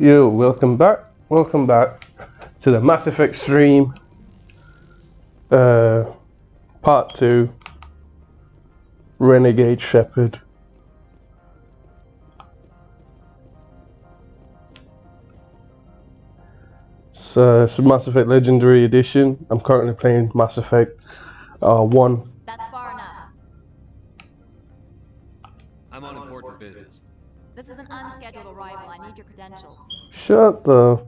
Yo, welcome back. Welcome back to the Mass Effect stream. Part 2. Renegade Sherpard. So it's a Mass Effect Legendary Edition. I'm currently playing Mass Effect 1. That's far enough. I'm on important business. This is an unscheduled arrival. I need your credentials. Shut the...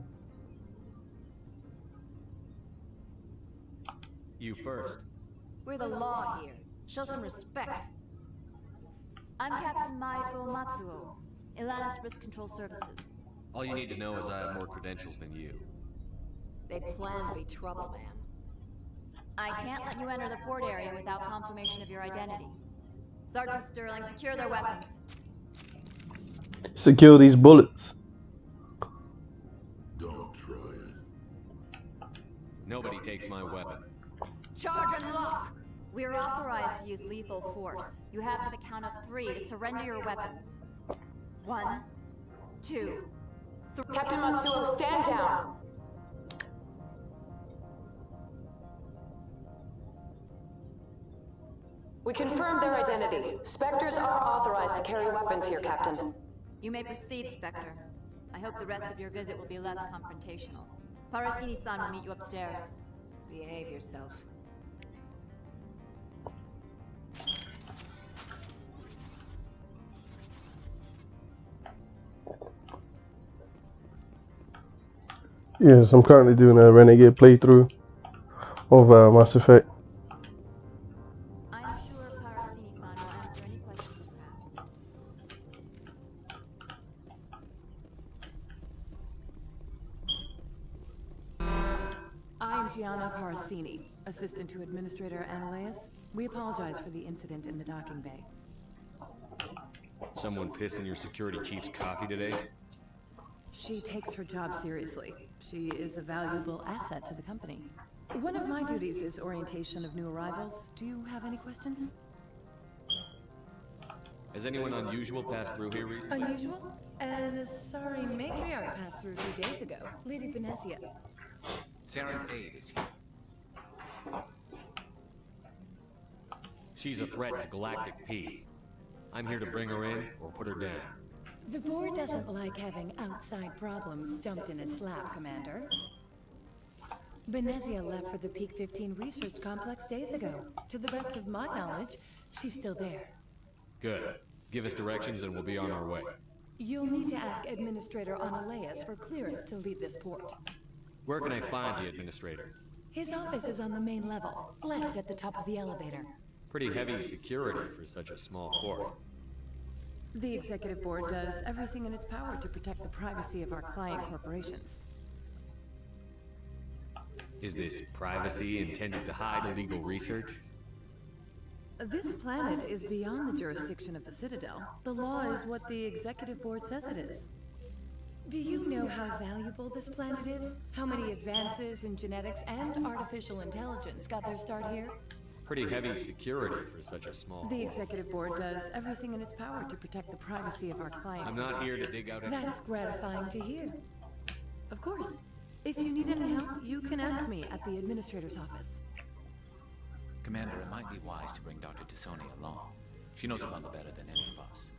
You first. We're the law here. Show some respect. I'm Captain Michael Matsuo, Ilanis Risk Control Services. All you need to know is I have more credentials than you. They plan to be trouble, ma'am. I can't let you enter the port area without confirmation of your identity. Sergeant Sterling, secure their weapons. Secure these bullets. Don't try it. Nobody takes my weapon. Charge and lock! We're authorized to use lethal force. You have to the count of 3 to surrender your weapons. 1, 2, 3. Captain Matsuo, stand down! We confirmed their identity. Spectres are authorized to carry weapons here, Captain. You may proceed, Spectre. I hope the rest of your visit will be less confrontational. Parasini-san will meet you upstairs. Behave yourself. Yes, I'm currently doing a Renegade playthrough of Mass Effect. I'm sure Parasini-san will answer any questions you have. I'm Gianna Parasini, assistant to Administrator Annaleus. We apologize for the incident in the docking bay. Someone pissed in your security chief's coffee today? She takes her job seriously. She is a valuable asset to the company. One of my duties is orientation of new arrivals. Do you have any questions? Has anyone unusual passed through here recently? Unusual? And sorry, matriarch passed through a few days ago. Lady Benezia. Saren's aide is here. She's a threat to galactic peace. I'm here to bring her in or put her down. The board doesn't like having outside problems dumped in its lap, Commander. Benezia left for the Peak 15 research complex days ago. To the best of my knowledge, she's still there. Good. Give us directions and we'll be on our way. You'll need to ask Administrator Annaleus for clearance to leave this port. Where can I find the administrator? His office is on the main level, left at the top of the elevator. Pretty heavy security for such a small port. The Executive Board does everything in its power to protect the privacy of our client corporations. Is this privacy intended to hide illegal research? This planet is beyond the jurisdiction of the Citadel. The law is what the Executive Board says it is. Do you know how valuable this planet is? How many advances in genetics and artificial intelligence got their start here? Pretty heavy security for such a small... The Executive Board does everything in its power to protect the privacy of our client. I'm not here to dig out... That's gratifying to hear. Of course. If you need any help, you can ask me at the Administrator's office. Commander, it might be wise to bring Dr. T'Soni along. She knows Abundant better than any of us.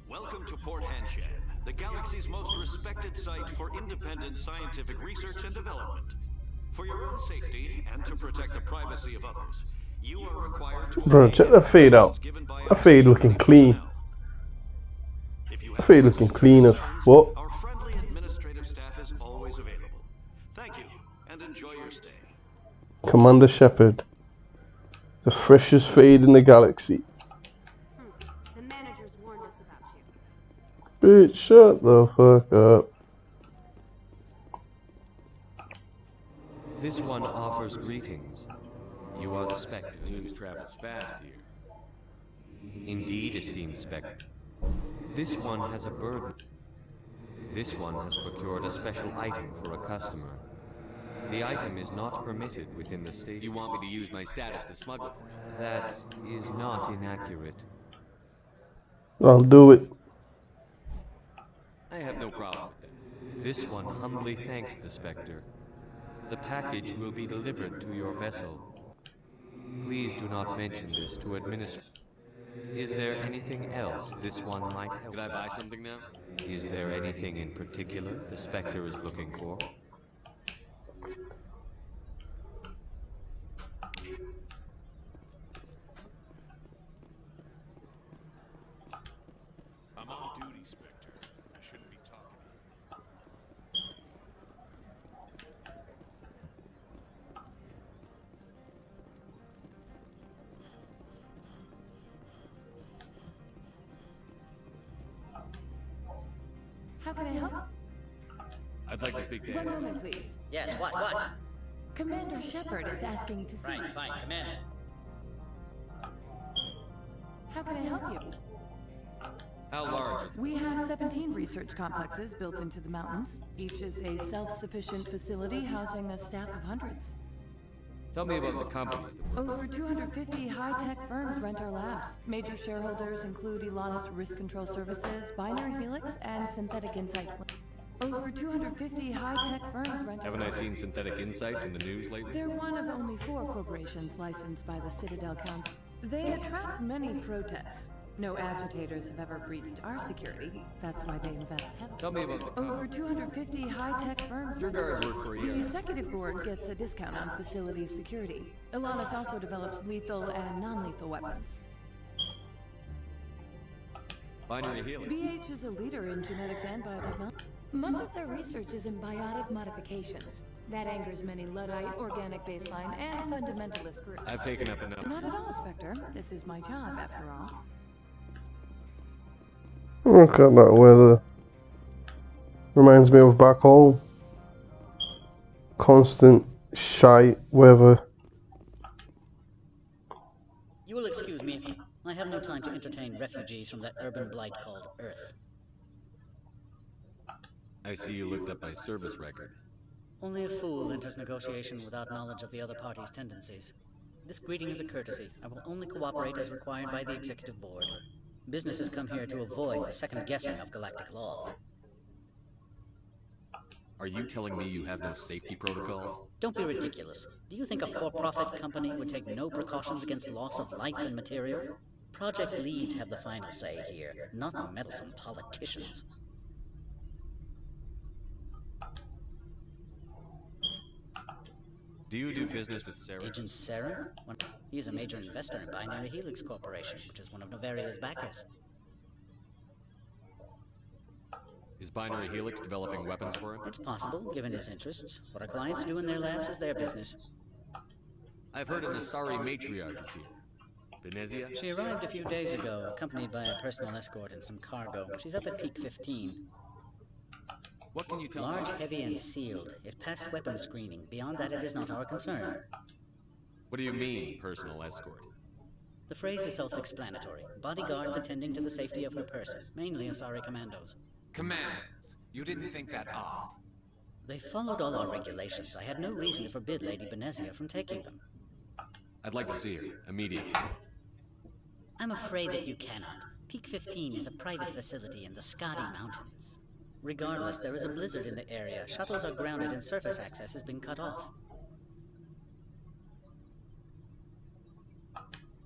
Welcome to Port Hanshan, the galaxy's most respected site for independent scientific research and development. For your own safety and to protect the privacy of others, you are required to... Bro, check the fade out. The fade looking clean. The fade looking clean as fuck. Our friendly administrative staff is always available. Thank you, and enjoy your stay. Commander Sherpard. The freshest fade in the galaxy. The managers warned us about you. Bitch, shut the fuck up. This one offers greetings. You are the Spectre. News travels fast here. Indeed, esteemed Spectre. This one has a burden. This one has procured a special item for a customer. The item is not permitted within the station. You want me to use my status to smuggle for you? That is not inaccurate. I'll do it. I have no problem with that. This one humbly thanks the Spectre. The package will be delivered to your vessel. Please do not mention this to administration. Is there anything else this one might help? Could I buy something now? Is there anything in particular the Spectre is looking for? I'm on duty, Spectre. I shouldn't be talking to you. How can I help? I'd like to speak to One Andy. moment, please. Yes, what? Commander Sherpard is asking to see Right, you. fine, come in. How can I help you? How large? We have 17 research complexes built into the mountains. Each is a self-sufficient facility housing a staff of hundreds. Tell me about the companies that work. Over 250 high-tech firms rent our labs. Major shareholders include Elanus Risk Control Services, Binary Helix, and Synthetic Insights. Over 250 high-tech firms rent our Haven't I labs. seen Synthetic Insights in the news lately? They're one of only 4 corporations licensed by the Citadel Council. They attract many protests. No agitators have ever breached our security. That's why they invest heavily. Tell me about the Over 250 high-tech firms. Your guards work for The you. executive board gets a discount on facility security. Elanus also develops lethal and non-lethal weapons. Binary Helix. BH is a leader in genetics and biotechnology. Much of their research is in biotic modifications. That angers many Luddite, organic baseline, and fundamentalist groups. I've taken up enough. Not at all, Spectre. This is my job, after all. Look at that weather. Reminds me of back home. Constant shite weather. You will excuse me if I have no time to entertain refugees from that urban blight called Earth. I see you looked up my service record. Only a fool enters negotiation without knowledge of the other party's tendencies. This greeting is a courtesy. I will only cooperate as required by the executive board. Businesses come here to avoid the second guessing of galactic law. Are you telling me you have no safety protocols? Don't be ridiculous. Do you think a for-profit company would take no precautions against loss of life and material? Project leads have the final say here, not meddlesome politicians. Do you do business with Sarah? Agent Sarah? He is a major investor in Binary Helix Corporation, which is one of Novaria's backers. Is Binary Helix developing weapons for him? It's possible, given his interests. What our clients do in their labs is their business. I've heard an Asari matriarch is here. Venezia? She arrived a few days ago, accompanied by a personal escort and some cargo. She's up at peak 15. What can you tell Large, me? heavy, and sealed. It passed weapons screening. Beyond that, it is not our concern. What do you mean, personal escort? The phrase is self-explanatory. Bodyguards attending to the safety of her person, mainly Asari commandos. Commandos. You didn't think that odd? They followed all our regulations. I had no reason to forbid Lady Benezia from taking them. I'd like to see her, immediately. I'm afraid that you cannot. Peak 15 is a private facility in the Scotty Mountains. Regardless, there is a blizzard in the area. Shuttles are grounded and surface access has been cut off.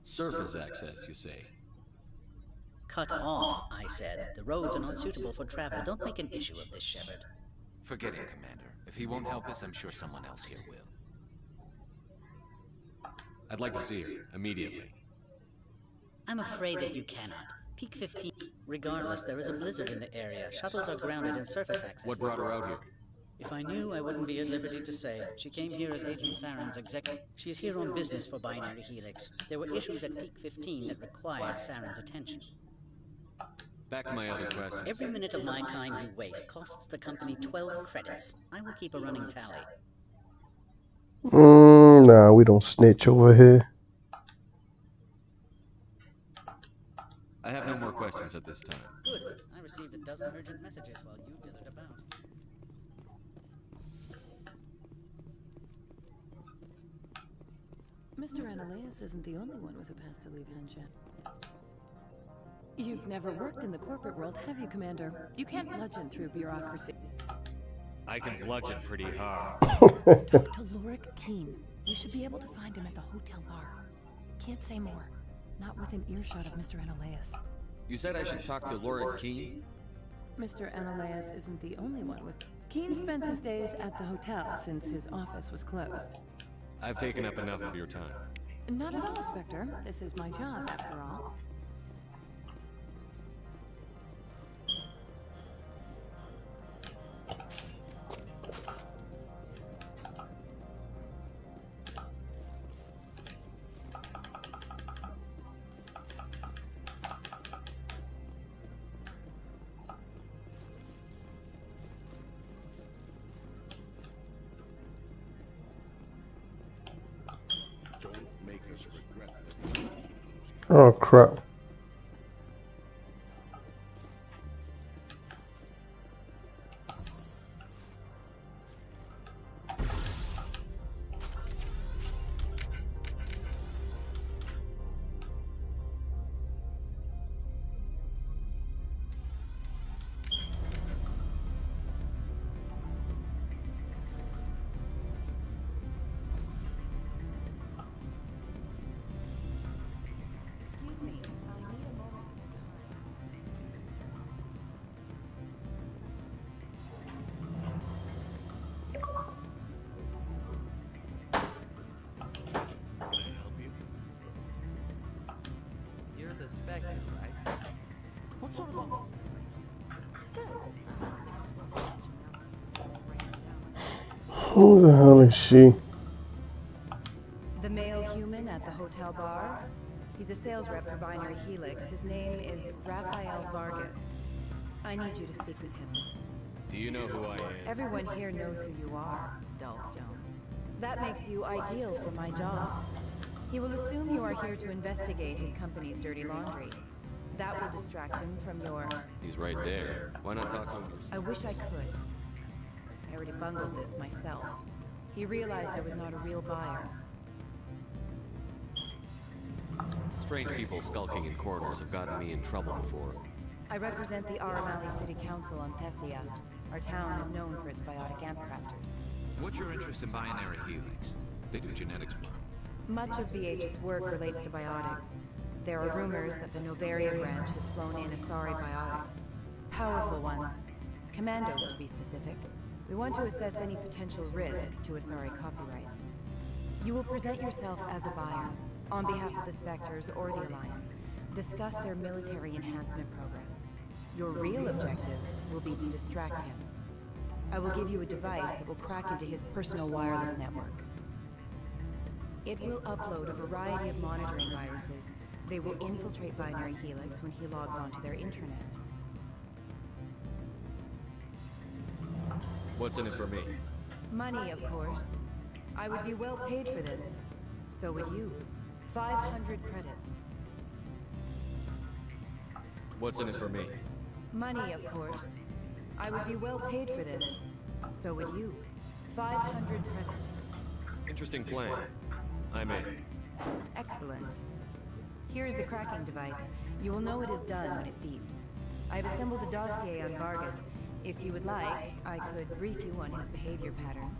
Surface access, you say? Cut off, I said. The roads are not suitable for travel. Don't make an issue of this, Sherpard. Forget it, Commander. If he won't help us, I'm sure someone else here will. I'd like to see her, immediately. I'm afraid that you cannot. Peak 15. Regardless, there is a blizzard in the area. Shuttles are grounded and surface access. What brought her out here? If I knew, I wouldn't be at liberty to say. She came here as Agent Saren's executive. She's here on business for Binary Helix. There were issues at Peak 15 that required Saren's attention. Back to my other questions. Every minute of my time you waste costs the company 12 credits. I will keep a running tally. Nah, we don't snitch over here. I have no more questions. questions at this time. Good. I received a dozen urgent messages while you dithered about. Mr. Ananias isn't the only one with a past to leave Hanshan. You've never worked in the corporate world, have you, Commander? You can't bludgeon through bureaucracy. I can bludgeon pretty hard. Talk to Lorik Keen. You should be able to find him at the hotel bar. Can't say more. Not within earshot of Mr. Ananias. You said I should talk to Lorik Keen? Mr. Ananias isn't the only one with... Keen spends his days at the hotel since his office was closed. I've taken up enough of your time. Not at all, Spectre. This is my job, after all. Oh crap. What sort of Who the hell is she? The male human at the hotel bar? He's a sales rep for Binary Helix. His name is Raphael Vargas. I need you to speak with him. Do you know who I am? Everyone here knows who you are, Dullstone. That makes you ideal for my job. He will assume you are here to investigate his company's dirty laundry. That will distract him from your... He's right there. Why not talk to him yourself? I wish I could. I already bungled this myself. He realized I was not a real buyer. Strange people skulking in corners have gotten me in trouble before. I represent the Aramali City Council on Thessia. Our town is known for its biotic amp crafters. What's your interest in Binary Helix? They do genetics work. Much of BH's work relates to biotics. There are rumors that the Novaria branch has flown in Asari biotics. Powerful ones. Commandos, to be specific. We want to assess any potential risk to Asari copyrights. You will present yourself as a buyer, on behalf of the Spectres or the Alliance. Discuss their military enhancement programs. Your real objective will be to distract him. I will give you a device that will crack into his personal wireless network. It will upload a variety of monitoring viruses. They will infiltrate Binary Helix when he logs onto their intranet. What's in it for me? Money, of course. I would be well paid for this. So would you. 500 credits. What's in it for me? Money, of course. I would be well paid for this. So would you. 500 credits. Interesting plan. I'm in. Excellent. Here's the cracking device. You will know it is done when it beeps. I've assembled a dossier on Vargas. If you would like, I could brief you on his behavior patterns.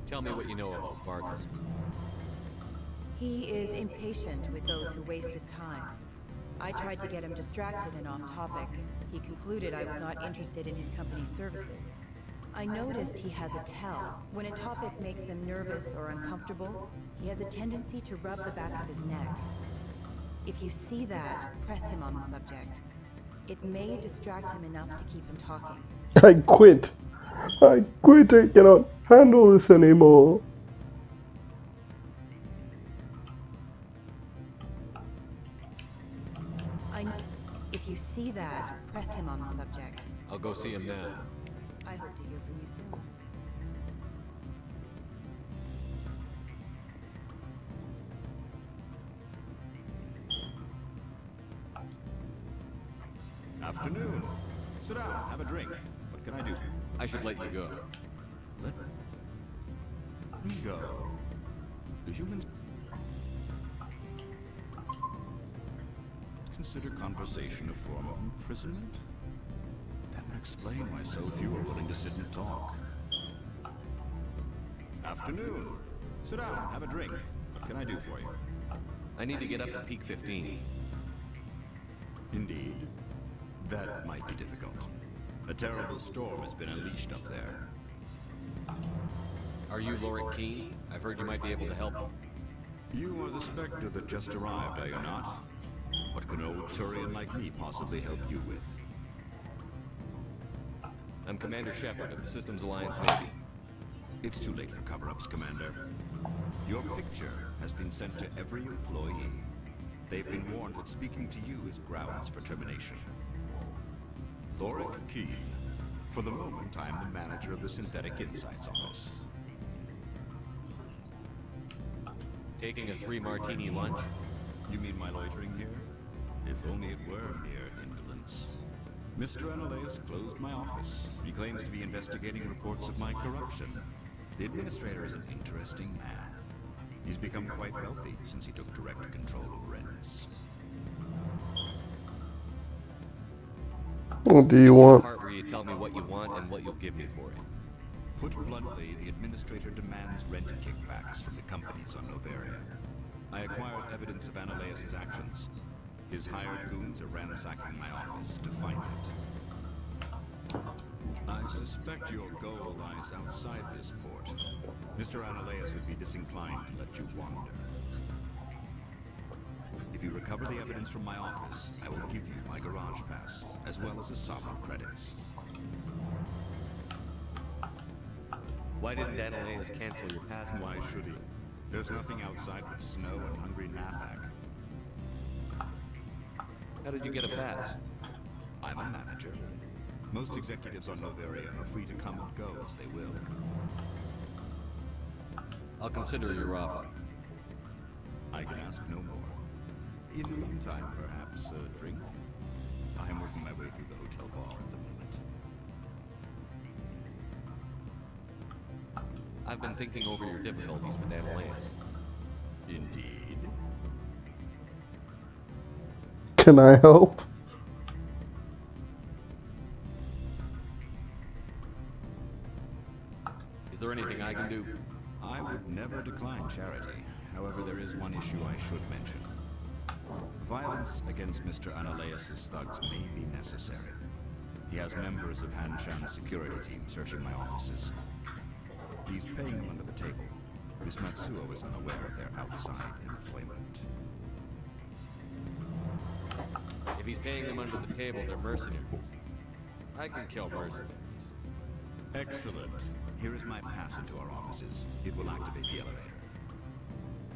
Tell me what you know about Vargas. He is impatient with those who waste his time. I tried to get him distracted and off topic. He concluded I was not interested in his company's services. I noticed he has a tell. When a topic makes him nervous or uncomfortable, he has a tendency to rub the back of his neck. If you see that, press him on the subject. It may distract him enough to keep him talking. I quit. I quit. I cannot handle this anymore. If you see that, press him on the subject. I'll go see him now. I hope to hear from you soon. Afternoon. Sit down, have a drink. What can I do? I should let you go. Let me go. The humans consider conversation a form of imprisonment? That would explain why so few are willing to sit and talk. Afternoon. Sit down, have a drink. What can I do for you? I need to get up to peak 15. Indeed. That might be difficult. A terrible storm has been unleashed up there. Are you Lorik Keen? I've heard you might be able to help me. You are the Spectre that just arrived, are you not? What can an old Turian like me possibly help you with? I'm Commander Sherpard of the Systems Alliance Navy. It's too late for cover-ups, Commander. Your picture has been sent to every employee. They've been warned that speaking to you is grounds for termination. Lorik Keen. For the moment, I am the manager of the Synthetic Insights Office. Taking a 3-martini lunch? You mean my loitering here? If only it were mere indolence. Mr. Analeus closed my office. He claims to be investigating reports of my corruption. The administrator is an interesting man. He's become quite wealthy since he took direct control of rents. What do you want? The part where you tell me what you want and what you'll give me for it. Put bluntly, the administrator demands rent kickbacks from the companies on Noveria. I acquired evidence of Analeus' actions. His hired goons are ransacking my office to find it. I suspect your goal lies outside this port. Mr. Analeus would be disinclined to let you wander. If you recover the evidence from my office, I will give you my garage pass, as well as a sum of credits. Why didn't Analeus cancel your pass? Why should he? There's nothing outside but snow and hungry Nafak. How did you get a pass? I'm a manager. Most executives on Noveria are free to come and go as they will. I'll consider your offer. I can ask no more. In the meantime, perhaps a drink? I am working my way through the hotel bar at the moment. I've been thinking over your difficulties with Analeus. Indeed. Can I help? Is there anything I can do? I would never decline charity. However, there is one issue I should mention. Violence against Mr. Analeus' thugs may be necessary. He has members of Hanshan's security team searching my offices. He's paying them under the table. Miss Matsuo is unaware of their outside employment. If he's paying them under the table, they're mercenaries. I can kill mercenaries. Excellent. Here is my pass into our offices. It will activate the elevator.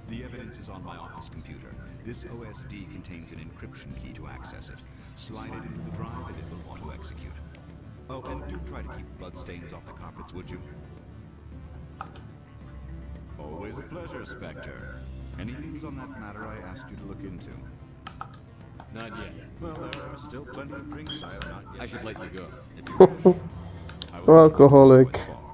The evidence is on my office computer. This OSD contains an encryption key to access it. Slide it into the drive and it will auto-execute. Oh, and do try to keep bloodstains off the carpets, would you? Always a pleasure, Spectre. Any news on that matter I asked you to look into? Not yet. Well, there are still plenty of drinks I have not yet. I should let you go. If you wish, I will Alcoholic. take you to the bar.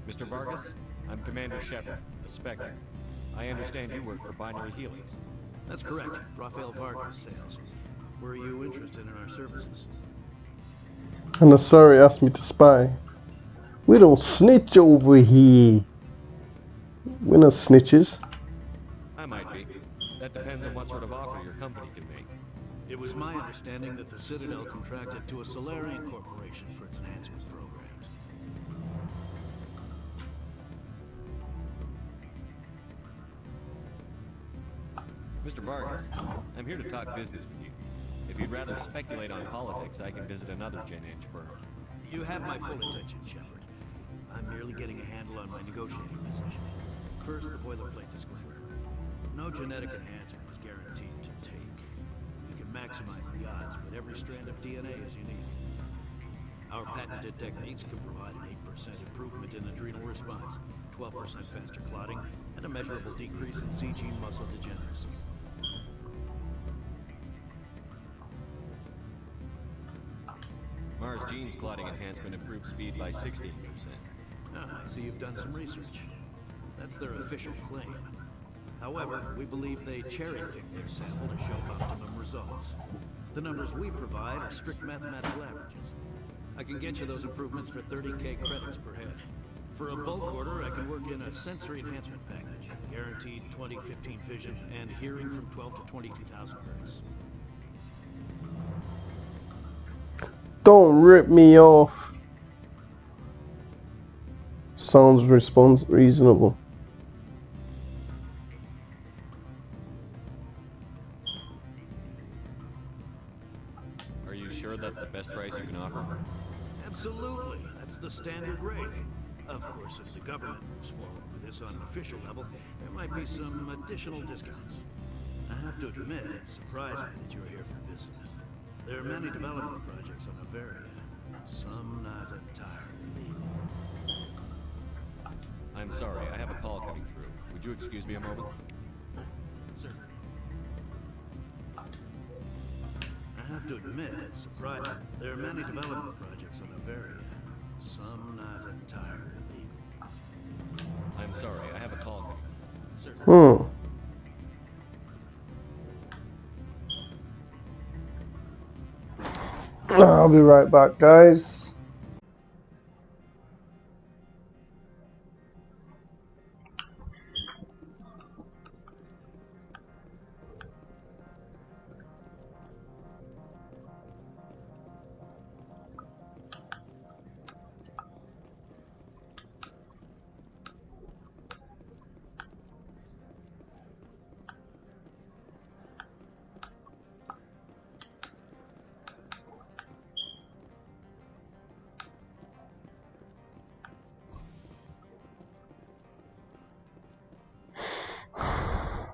Mr. Vargas, I'm Commander Sherpard, a Spectre. I understand you work for Binary Helix. That's correct. Rafael Vargas, sales. Were you interested in our services? And the Asari asked me to spy. We don't snitch over here. We're not snitches. I might be. That depends on what sort of offer your company can make. It was my understanding that the Citadel contracted to a Solarian corporation for its enhancement programs. Mr. Vargas, I'm here to talk business with you. If you'd rather speculate on politics, I can visit another Gen Eng firm. You have my full attention, Sherpard. I'm merely getting a handle on my negotiating position. First, the boilerplate disclaimer. No genetic enhancement is guaranteed to take. We can maximize the odds, but every strand of DNA is unique. Our patented techniques can provide an 8% improvement in adrenal response, 12% faster clotting, and a measurable decrease in C-gene muscle degeneracy. Mars Gene's clotting enhancement improved speed by 16%. I see you've done some research. That's their official claim. However, we believe they cherry-picked their sample to show optimum results. The numbers we provide are strict mathematical averages. I can get you those improvements for 30K credits per head. For a bulk order, I can work in a sensory enhancement package, guaranteed 20/15 vision, and hearing from 12 to 22,000 hertz. Don't rip me off. Sounds reasonable. Are you sure that's the best price you can offer? Absolutely. That's the standard rate. Of course, if the government moves forward with this on an official level, there might be some additional discounts. I have to admit, it surprised me that you're here for business. There are many development projects on Noveria, some not entirely legal. I'm sorry, I have a call coming through. Would you excuse me a moment? Certainly. I have to admit, it's surprising. There are many development projects on Noveria, some not entirely legal. I'm sorry, I have a call coming through. Certainly. I'll be right back, guys.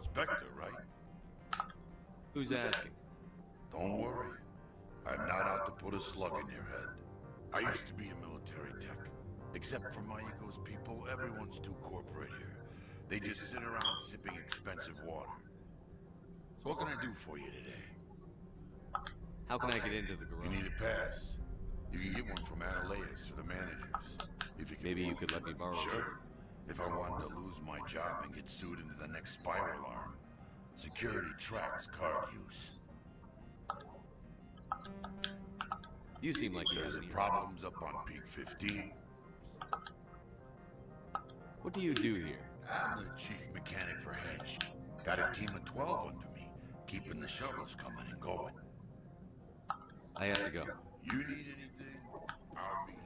Spectre, right? Who's asking? Don't worry. I'm not out to put a slug in your head. I used to be a military tech. Except for my ego's people, everyone's too corporate here. They just sit around sipping expensive water. So what can I do for you today? How can I get into the garage? You need a pass. You can get one from Analeas or the managers. If you can. Maybe you could let me borrow it. Sure. If I wanted to lose my job and get sued into the next spiral alarm, security tracks card use. You seem like there's problems up on Peak 15. What do you do here? I'm the chief mechanic for Hedge. Got a team of 12 under me, keeping the shuttles coming and going. I have to go. You need anything? I'll be here.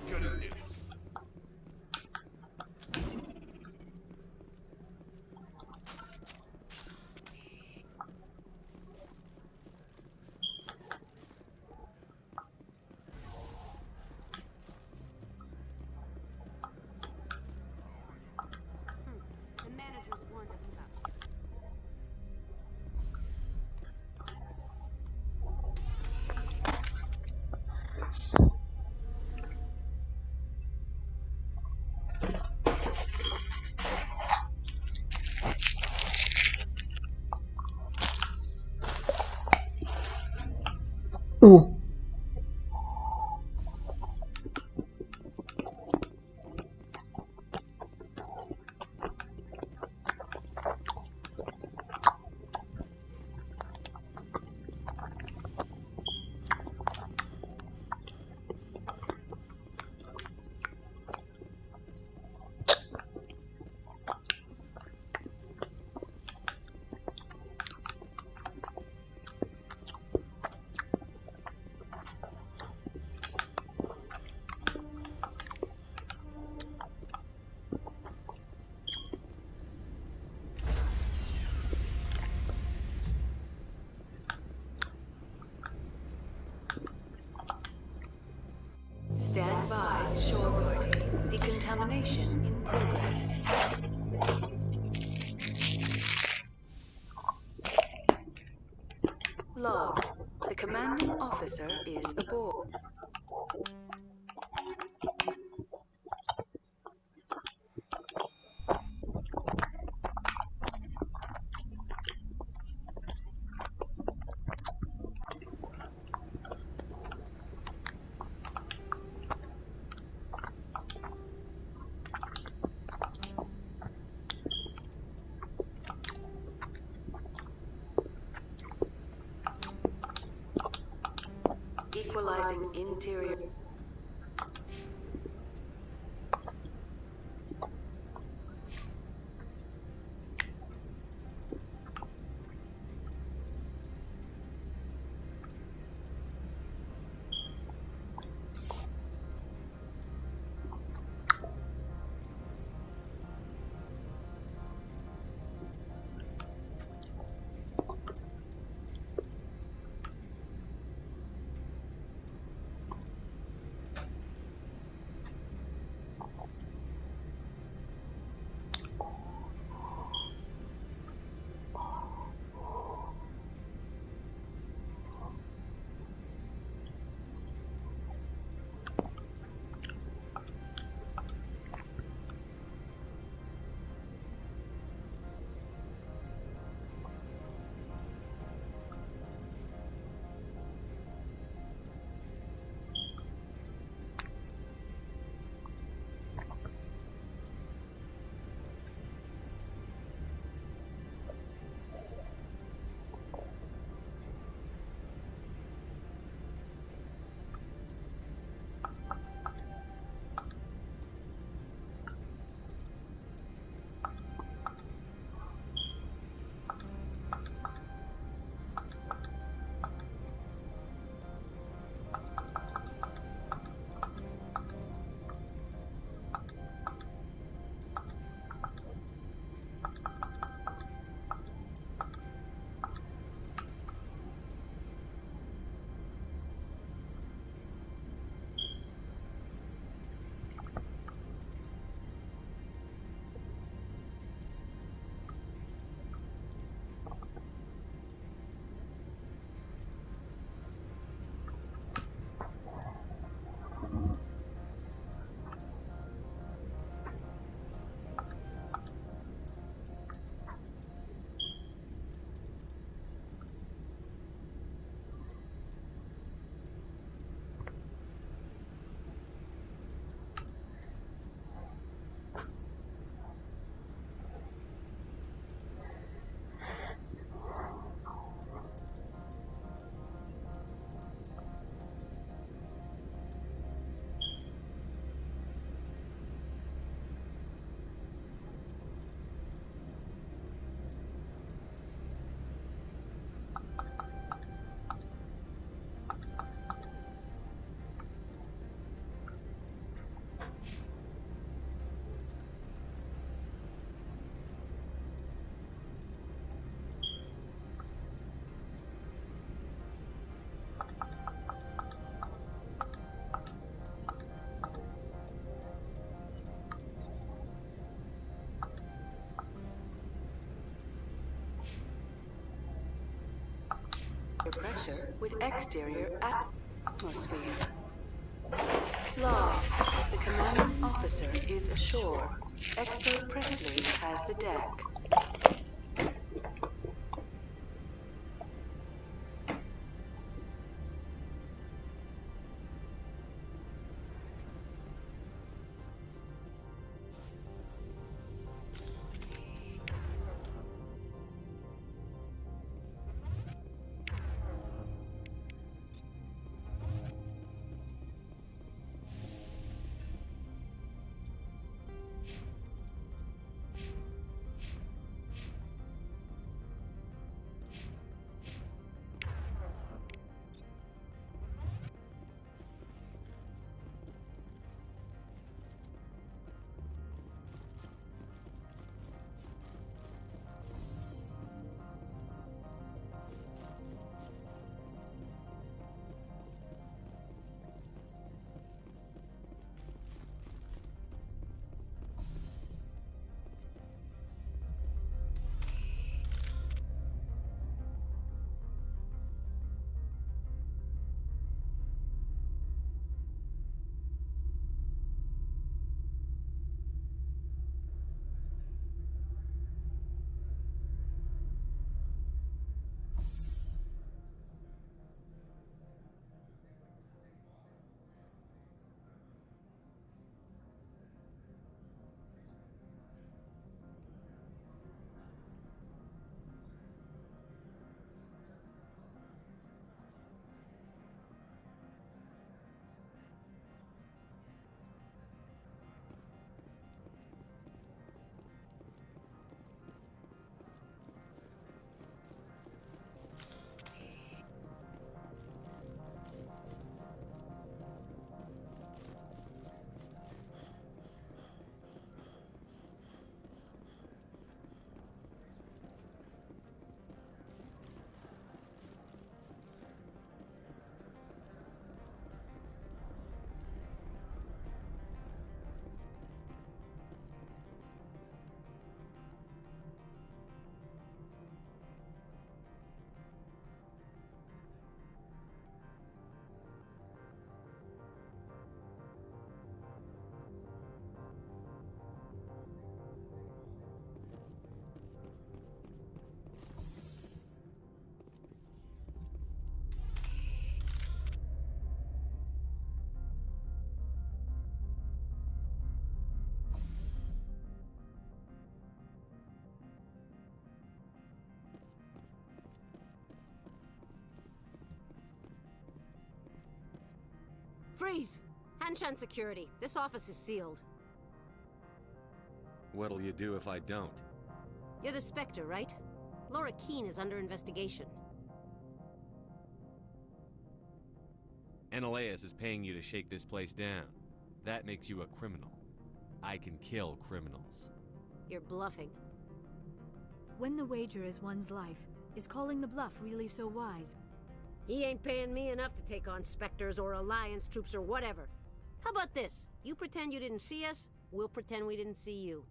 Gun is near. The managers warned us about you. Information in progress. Log. The commanding officer is aboard. Equalizing interior. Pressure with exterior atmosphere. Log. The commanding officer is ashore. Exo Presley has the deck. Freeze! Hanshan security. This office is sealed. What'll you do if I don't? You're the Spectre, right? Laura Keene is under investigation. Ananias is paying you to shake this place down. That makes you a criminal. I can kill criminals. You're bluffing. When the wager is one's life, is calling the bluff really so wise? He ain't paying me enough to take on Spectres or Alliance troops or whatever. How about this? You pretend you didn't see us, we'll pretend we didn't see you.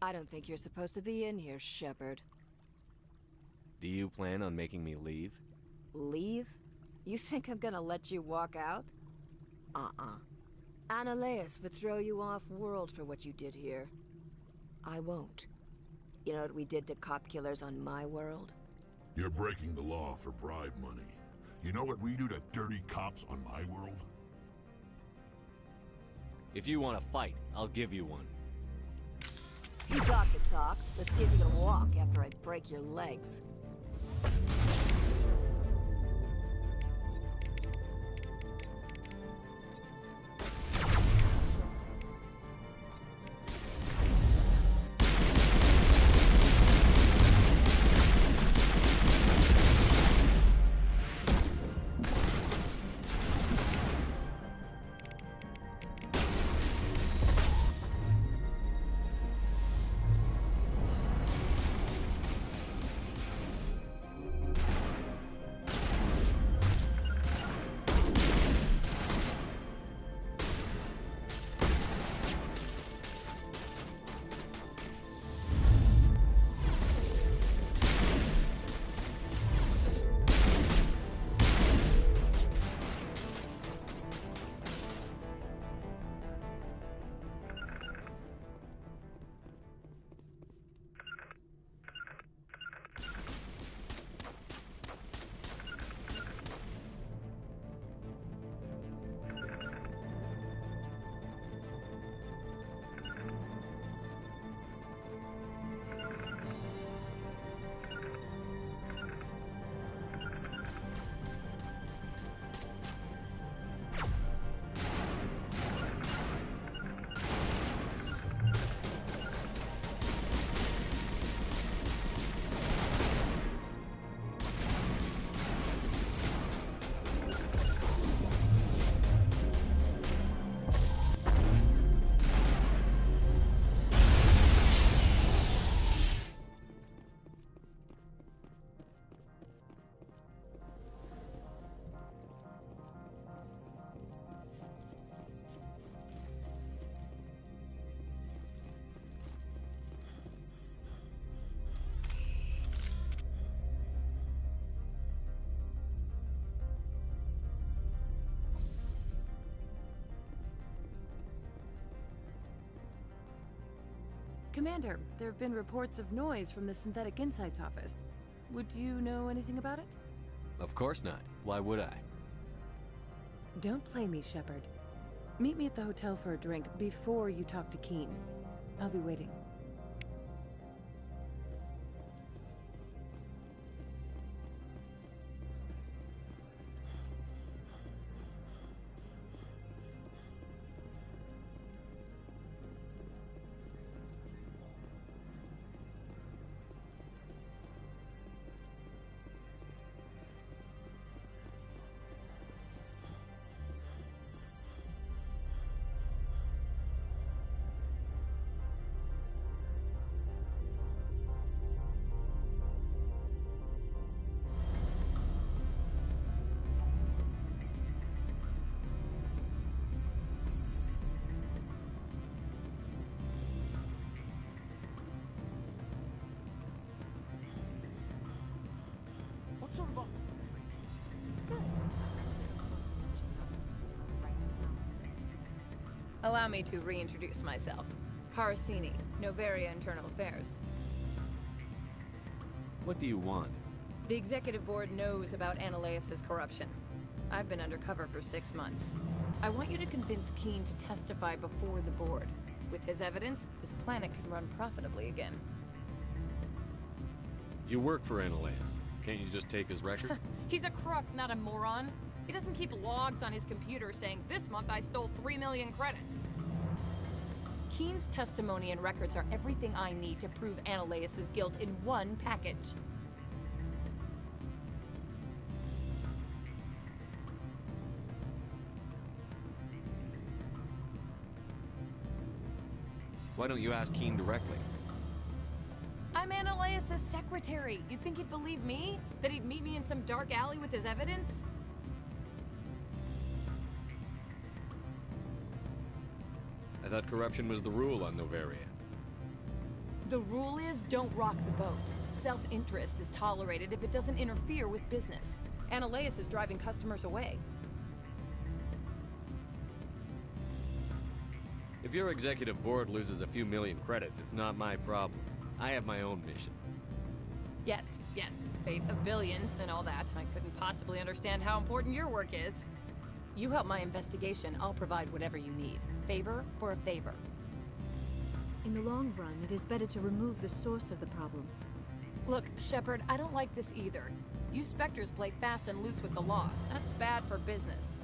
I don't think you're supposed to be in here, Sherpard. Do you plan on making me leave? Leave? You think I'm gonna let you walk out? Analeus would throw you off-world for what you did here. I won't. You know what we did to cop killers on my world? You're breaking the law for bribe money. You know what we do to dirty cops on my world? If you want to fight, I'll give you one. You talk the talk. Let's see if you can walk after I break your legs. Commander, there have been reports of noise from the Synthetic Insights office. Would you know anything about it? Of course not. Why would I? Don't play me, Sherpard. Meet me at the hotel for a drink before you talk to Keen. I'll be waiting. What sort of offer did they make? Good. Allow me to reintroduce myself. Parasini, Novaria Internal Affairs. What do you want? The Executive Board knows about Analeus' corruption. I've been undercover for 6 months. I want you to convince Keen to testify before the Board. With his evidence, this planet can run profitably again. You work for Analeus. Can't you just take his records? He's a crook, not a moron. He doesn't keep logs on his computer saying, "This month I stole 3 million credits." Keen's testimony and records are everything I need to prove Analeus' guilt in one package. Why don't you ask Keen directly? I'm Analeus' secretary. You'd think he'd believe me? That he'd meet me in some dark alley with his evidence? I thought corruption was the rule on Novaria. The rule is don't rock the boat. Self-interest is tolerated if it doesn't interfere with business. Analeas is driving customers away. If your executive board loses a few million credits, it's not my problem. I have my own mission. Yes, fate of billions and all that. I couldn't possibly understand how important your work is. You help my investigation, I'll provide whatever you need. Favor for a favor. In the long run, it is better to remove the source of the problem. Look, Sherpard, I don't like this either. You Spectres play fast and loose with the law. That's bad for business.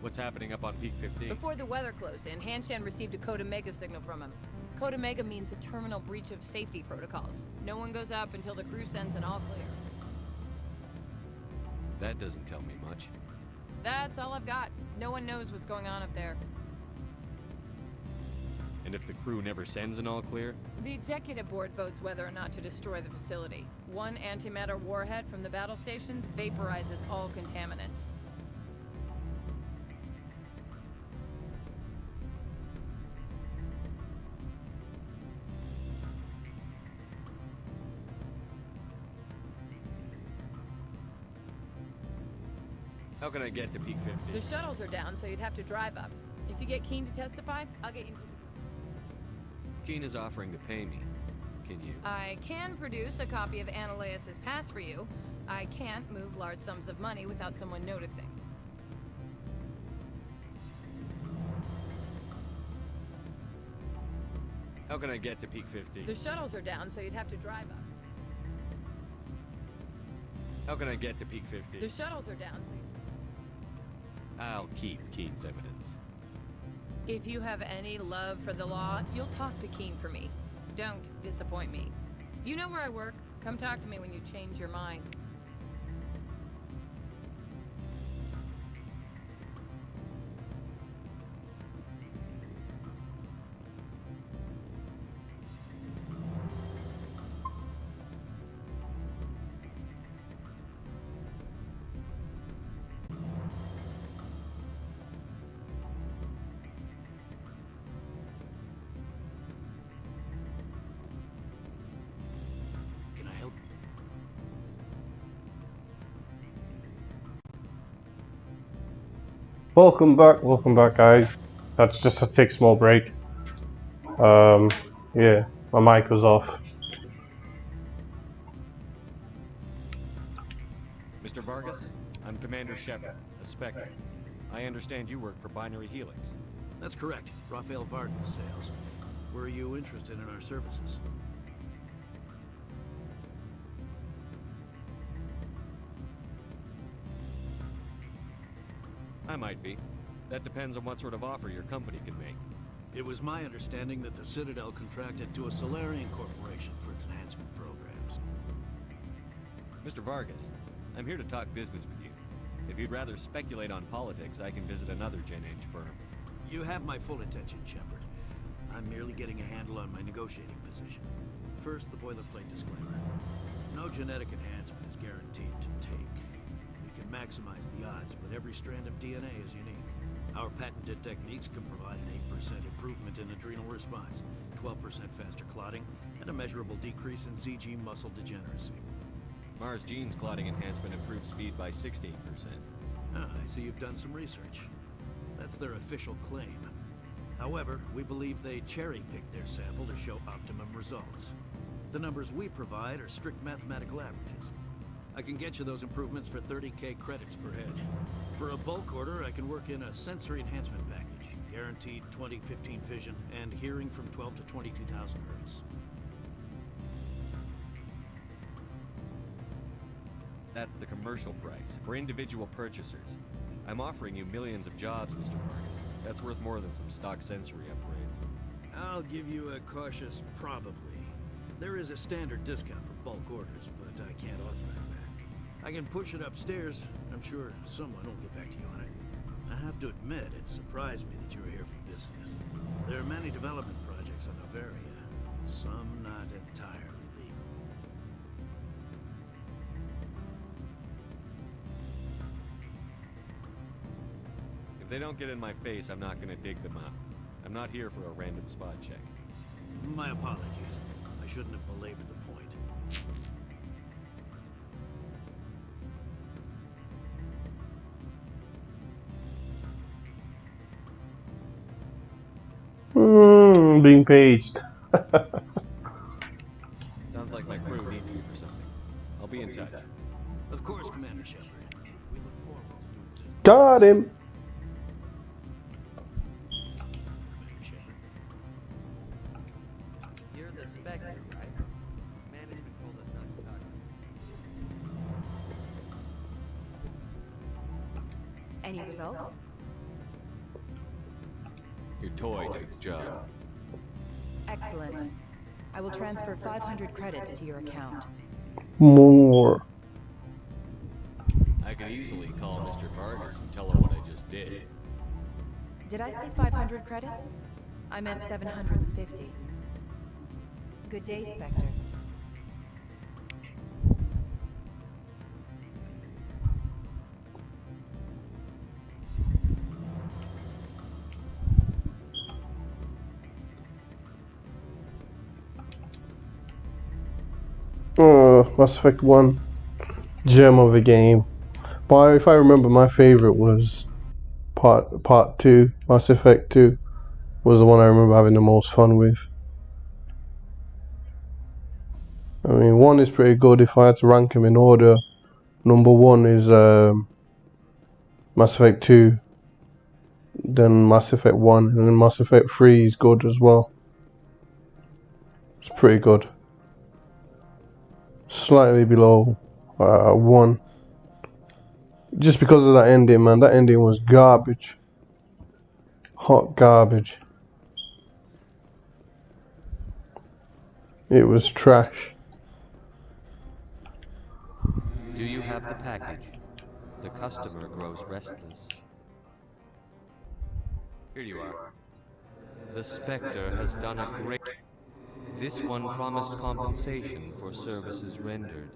What's happening up on Peak 15? Before the weather closed in, Hanshan received a Code Omega signal from him. Code Omega means a terminal breach of safety protocols. No one goes up until the crew sends an all clear. That doesn't tell me much. That's all I've got. No one knows what's going on up there. And if the crew never sends an all clear? The executive board votes whether or not to destroy the facility. One antimatter warhead from the battle stations vaporizes all contaminants. How can I get to Peak 15? The shuttles are down, so you'd have to drive up. If you get Keen to testify, I'll get you into the... Keen is offering to pay me. Can you? I can produce a copy of Analeas' pass for you. I can't move large sums of money without someone noticing. How can I get to Peak 15? The shuttles are down, so you'd have to drive up. How can I get to Peak 15? The shuttles are down, so I'll keep Keen's evidence. if you have any love for the law, you'll talk to Keen for me. Don't disappoint me. You know where I work. Come talk to me when you change your mind. Welcome back guys. That's just a quick small break. Yeah, my mic was off. Mr. Vargas, I'm Commander Sherpard, a Spectre. I understand you work for Binary Helix. That's correct. Raphael Vargas, sales. Were you interested in our services? I might be. That depends on what sort of offer your company can make. It was my understanding that the Citadel contracted to a Solarian corporation for its enhancement programs. Mr. Vargas, I'm here to talk business with you. If you'd rather speculate on politics, I can visit another Gen Age firm. You have my full attention, Sherpard. I'm merely getting a handle on my negotiating position. First, the boilerplate disclaimer. No genetic enhancement is guaranteed to take. We can maximize the odds, but every strand of DNA is unique. Our patented techniques can provide an 8% improvement in adrenal response, 12% faster clotting, and a measurable decrease in ZG muscle degeneracy. Mars Gene's clotting enhancement improves speed by 16%. Ah, I see you've done some research. That's their official claim. However, we believe they cherry-picked their sample to show optimum results. The numbers we provide are strict mathematical averages. I can get you those improvements for 30k credits per head. For a bulk order, I can work in a sensory enhancement package, guaranteed 20/15 vision, and hearing from 12 to 22,000 hertz. That's the commercial price, for individual purchasers. I'm offering you millions of jobs, Mr. Vargas. That's worth more than some stock sensory upgrades. I'll give you a cautious probably. There is a standard discount for bulk orders, but I can't authorize that. I can push it upstairs. I'm sure someone will get back to you on it. I have to admit, it surprised me that you were here for business. There are many development projects on Novaria, some not entirely legal. If they don't get in my face, I'm not gonna dig them out. I'm not here for a random spot check. My apologies. I shouldn't have belabored the point. Being paged. Sounds like my crew needs me for something. I'll be in touch. Of course, Commander Sherpard. We look forward to doing business. Got him. Commander Sherpard. You're the Spectre, right? Management told us not to talk. Any results? Your toy did its job. Excellent. I will transfer 500 credits to your account. More. I could easily call Mr. Vargas and tell him what I just did. Did I say 500 credits? I meant 750. Good day, Spectre. Mass Effect 1, gem of a game. But if I remember, my favorite was part 2. Mass Effect 2 was the one I remember having the most fun with. I mean, 1 is pretty good. If I had to rank them in order, number 1 is Mass Effect 2, then Mass Effect 1, and then Mass Effect 3 is good as well. It's pretty good. Slightly below 1. Just because of that ending, man. That ending was garbage. Hot garbage. It was trash. Do you have the package? The customer grows restless. Here you are. The Spectre has done a great... This one promised compensation for services rendered.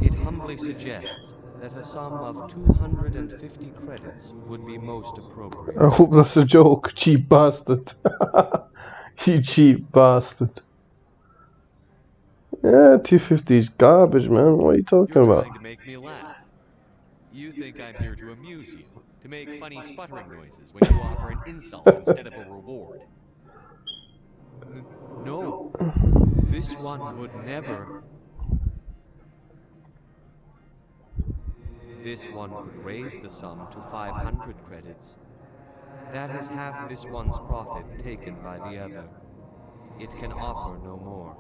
It humbly suggests that a sum of 250 credits would be most appropriate. I hope that's a joke, cheap bastard. You cheap bastard. Yeah, 250 is garbage, man. What are you talking You're about? trying to make me laugh. You think I'm here to amuse you, to make funny sputtering noises when you offer an insult instead of a reward. No, this one would never. This one could raise the sum to 500 credits. That is half this one's profit taken by the other. It can offer no more.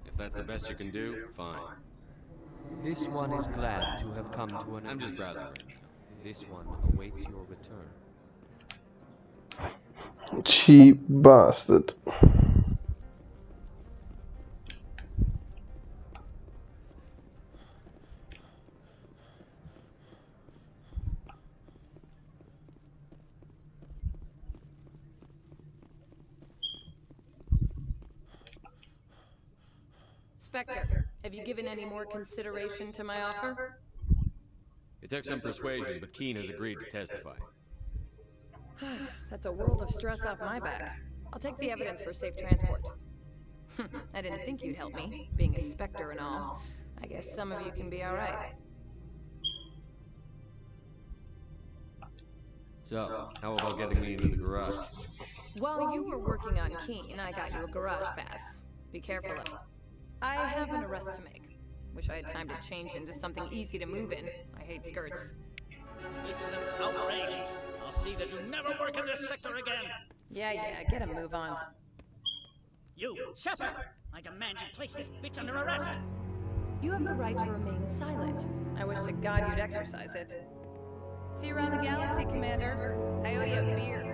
If that's the best you can do, fine. This one is glad to have come to an... I'm just browsing right now. This one awaits your return. Cheap bastard. Spectre, have you given any more consideration to my offer? It took some persuasion, but Keen has agreed to testify. That's a world of stress off my back. I'll take the evidence for safe transport. I didn't think you'd help me, being a Spectre and all. I guess some of you can be alright. So, how about getting me into the garage? While you were working on Keen, I got you a garage pass. Be careful though. I have an arrest to make. Wish I had time to change into something easy to move in. I hate skirts. This is an outrage. I'll see that you never work in this sector again. Yeah, get a move on. You, Sherpard! I demand you place this bitch under arrest! You have the right to remain silent. I wish to God you'd exercise it. See you around the galaxy, Commander. I owe you a beer.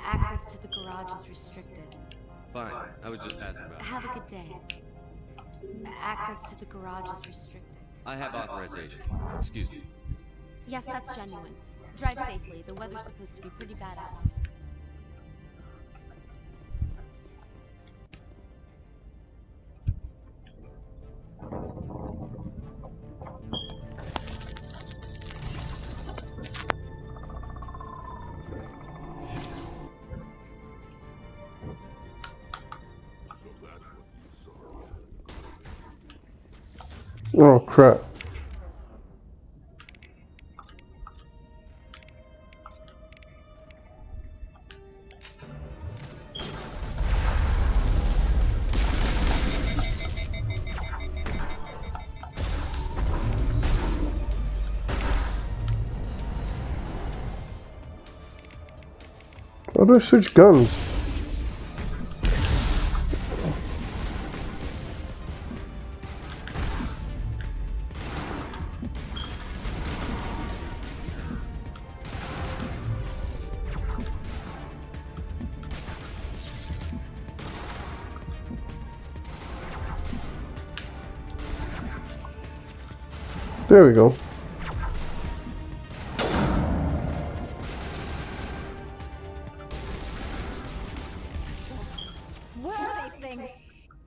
Access to the garage is restricted. Fine, I was just passing by. Have a good day. Access to the garage is restricted. I have authorization. Excuse me. Yes, that's genuine. Drive safely. The weather's supposed to be pretty bad out. So that's what the Asari had in the Oh crap. How do I switch guns? There we go. Where are these things?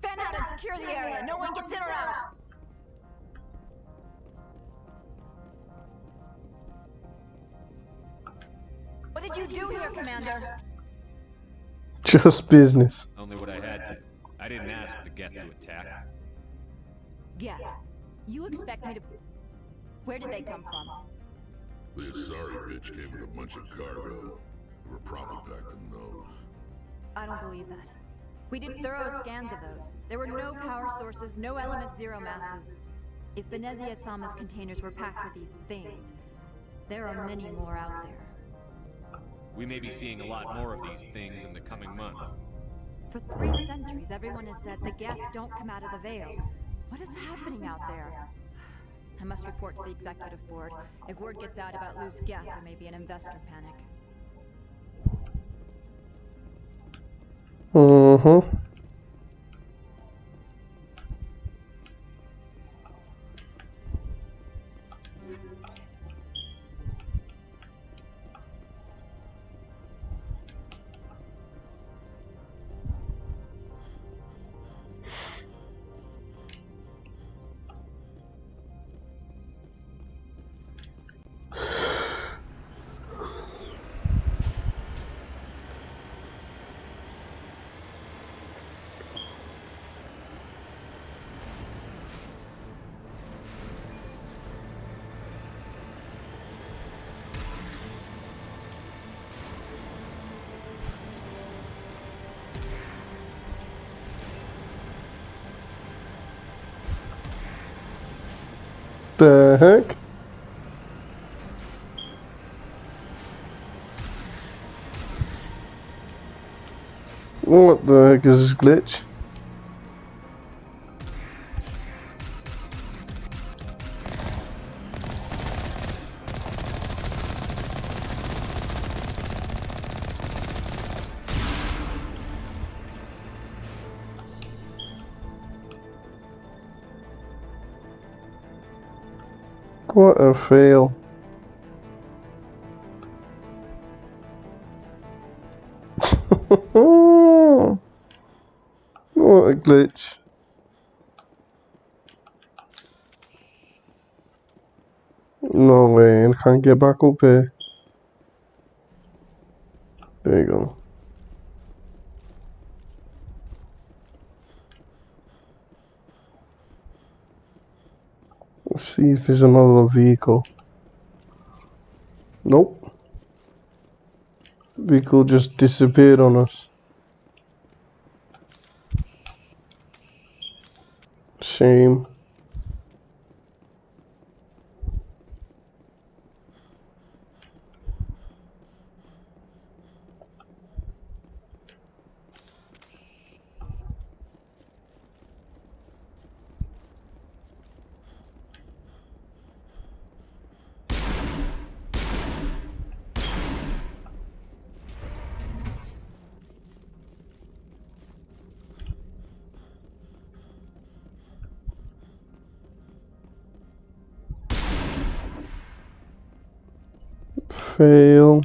Fan out and secure the area. No one gets in or out. What did you do here, Commander? Just business. Only what I had to. I didn't ask the Geth to attack. Geth, you expect me to... Where did they come from? The Asari bitch came with a bunch of cargo. They were probably packed in those. I don't believe that. We did thorough scans of those. There were no power sources, no element zero masses. If Benezia Sama's containers were packed with these things, there are many more out there. We may be seeing a lot more of these things in the coming months. For 3 centuries, everyone has said the Geth don't come out of the Veil. What is happening out there? I must report to the executive board. If word gets out about loose Geth, there may be an investor panic. Uh-huh. The heck? What the heck is this glitch? What a fail. What a glitch. No way, I can't get back up here. There you go. Let's see if there's another vehicle. Nope. Vehicle just disappeared on us. Shame. Fail.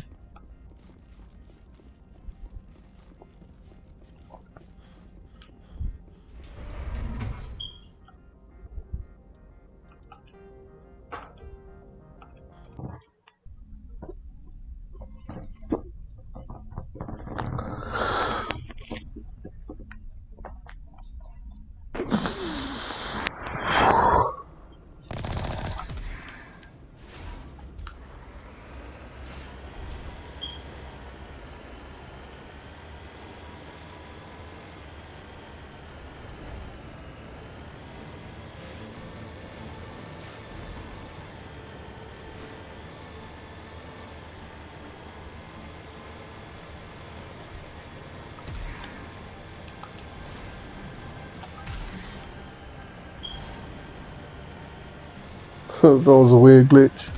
That was a weird glitch.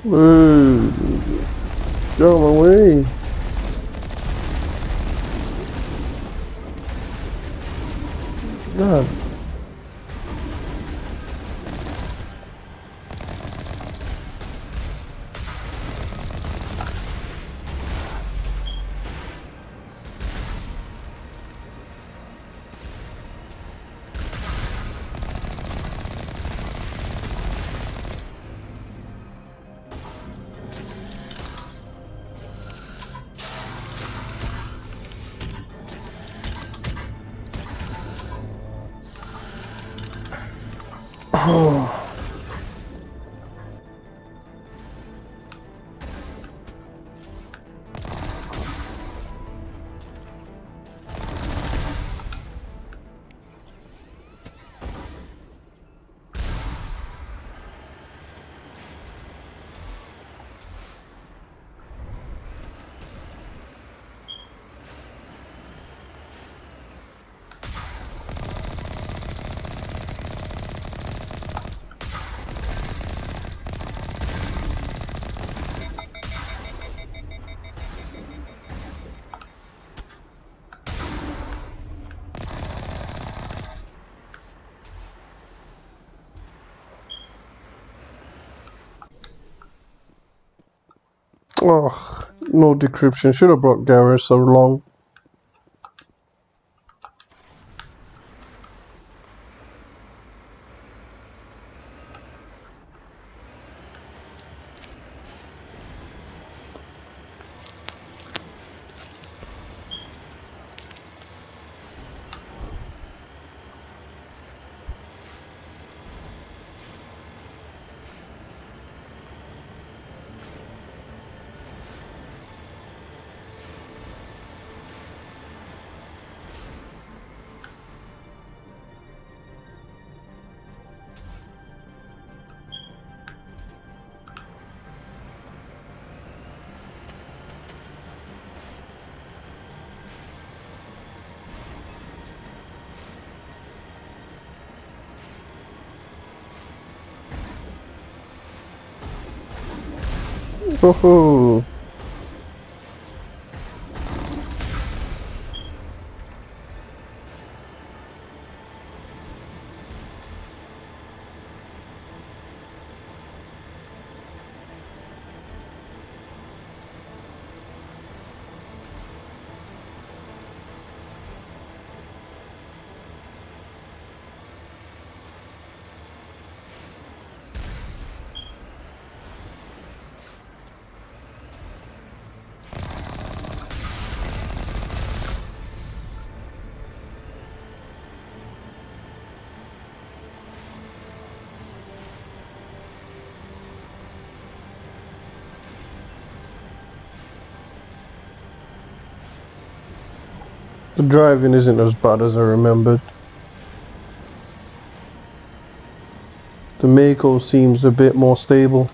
Whoa. Get out of my way. God. Oh. Oh, no decryption. Should have brought Garrett so long. Oh. The driving isn't as bad as I remembered. The Mako seems a bit more stable.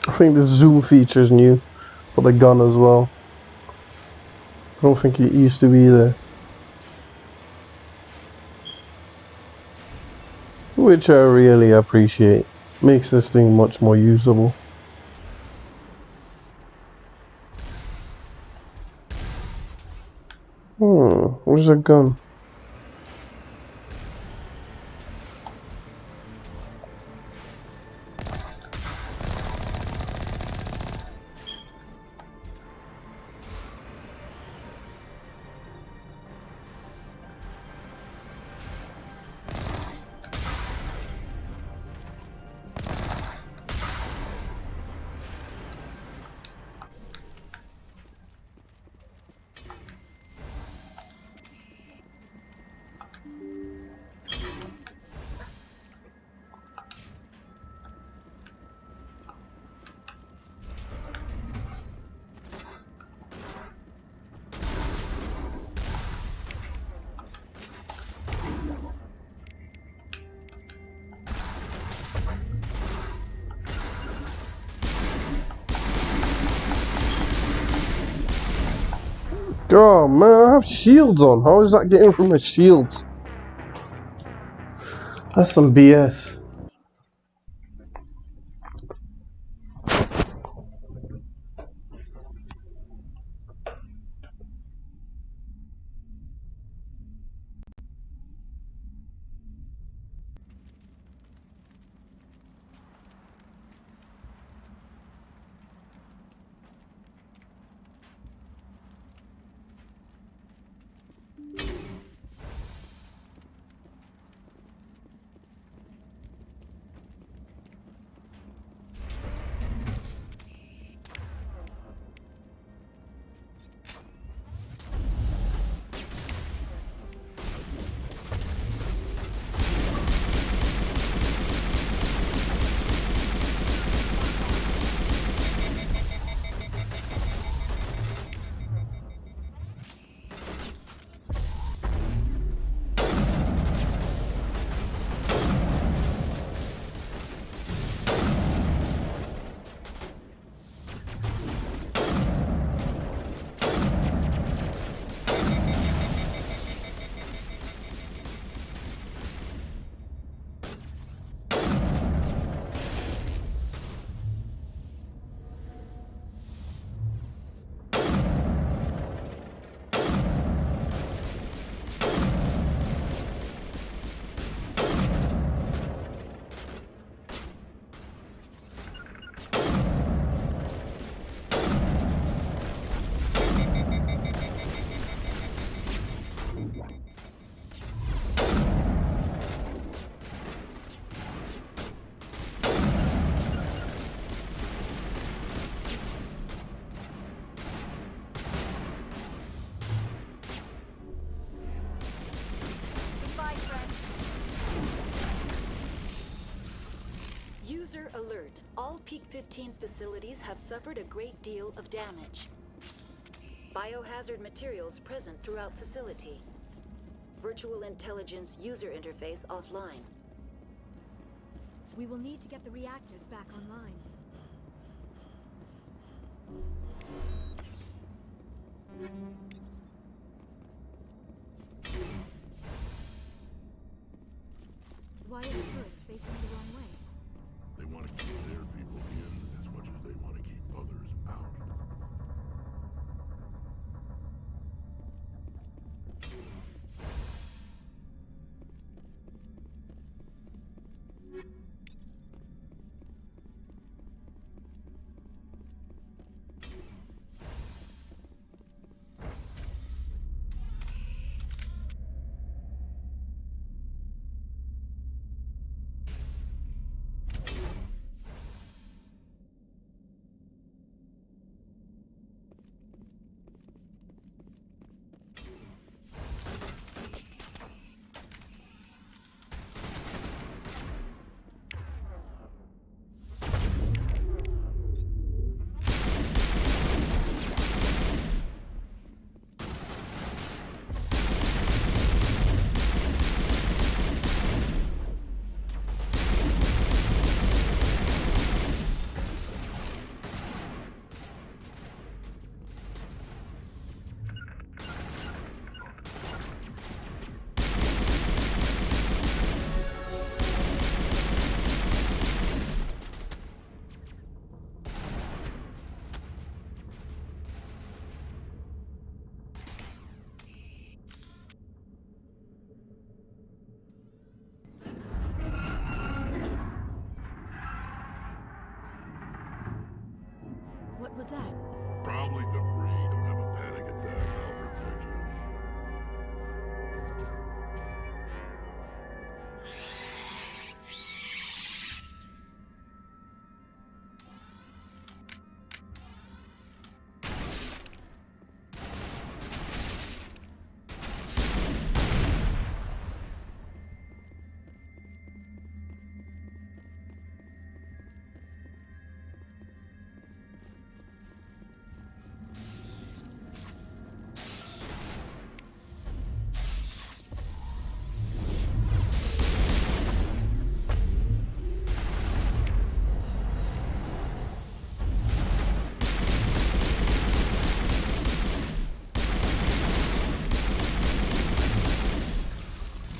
I think the zoom feature is new for the gun as well. I don't think it used to be there. Which I really appreciate. Makes this thing much more usable. Where's the gun? Oh man, I have shields on. How is that getting from my shields? That's some BS. User alert. All Peak 15 facilities have suffered a great deal of damage. Biohazard materials present throughout facility. Virtual intelligence user interface offline. We will need to get the reactors back online. Why are the turrets facing the wrong way? They want to keep their people in as much as they want to keep others out. What was that? Probably debris. Don't have a panic attack. I'll protect you.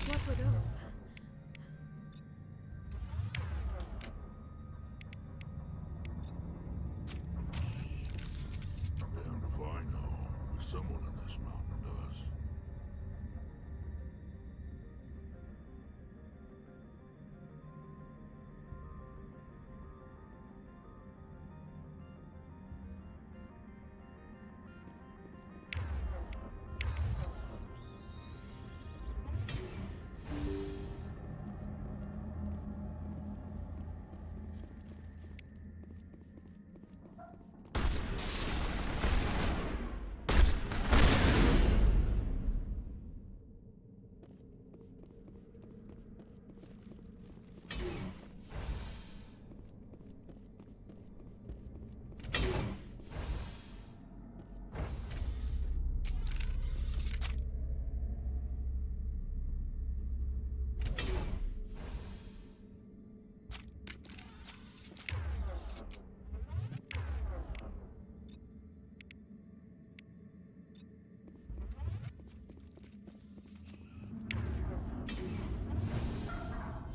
What were those? Damned if I know. But someone in this mountain does.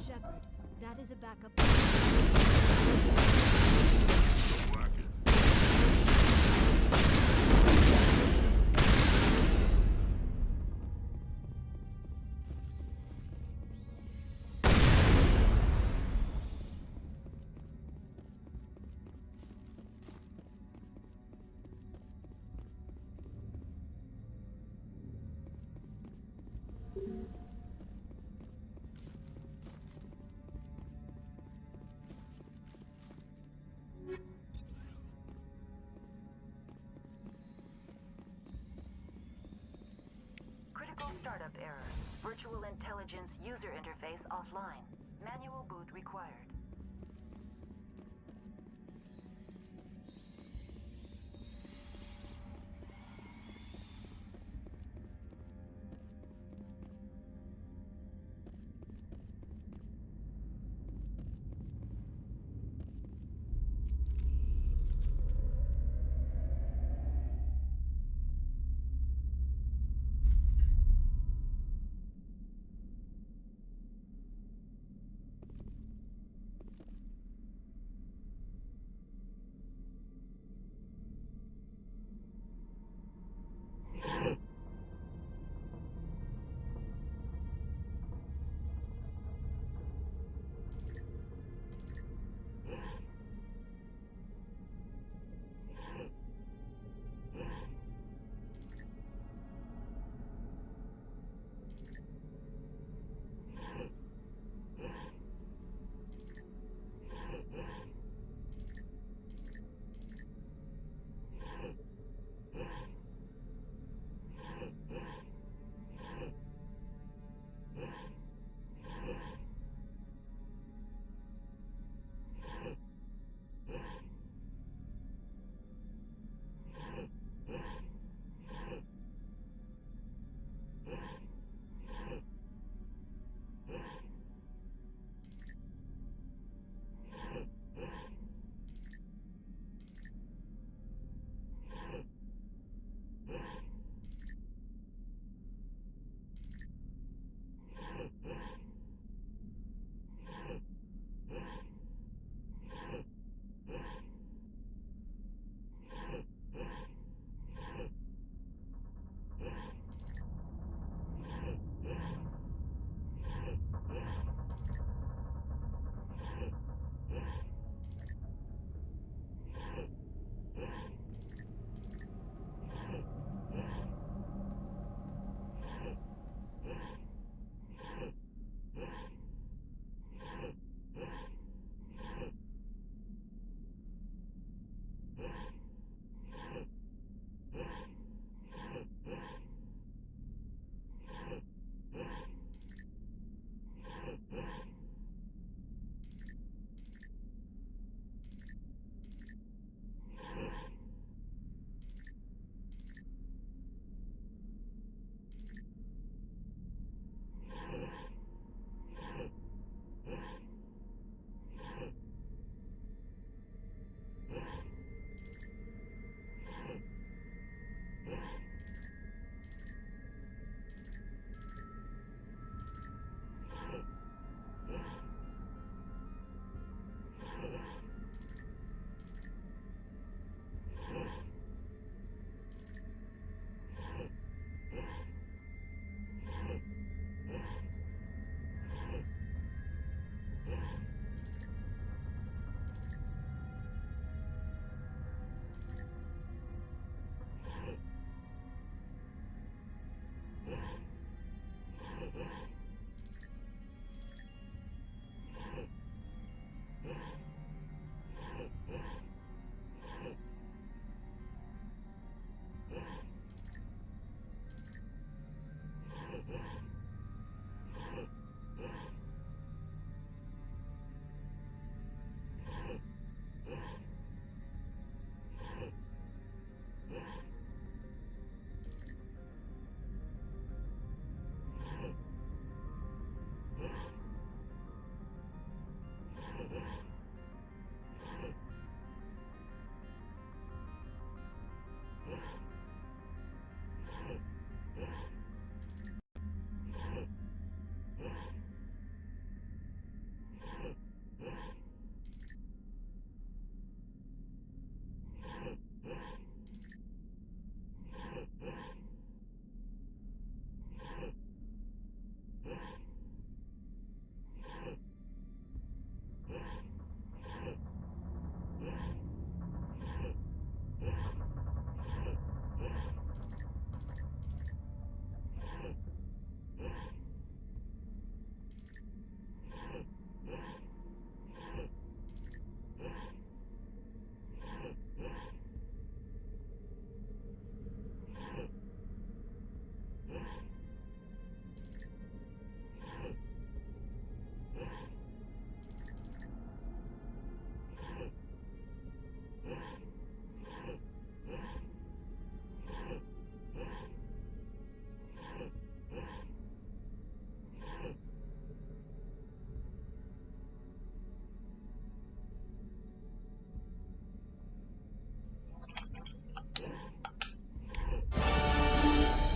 Sherpard, that is a backup. Whack it. Critical startup error. Virtual intelligence user interface offline. Manual boot required.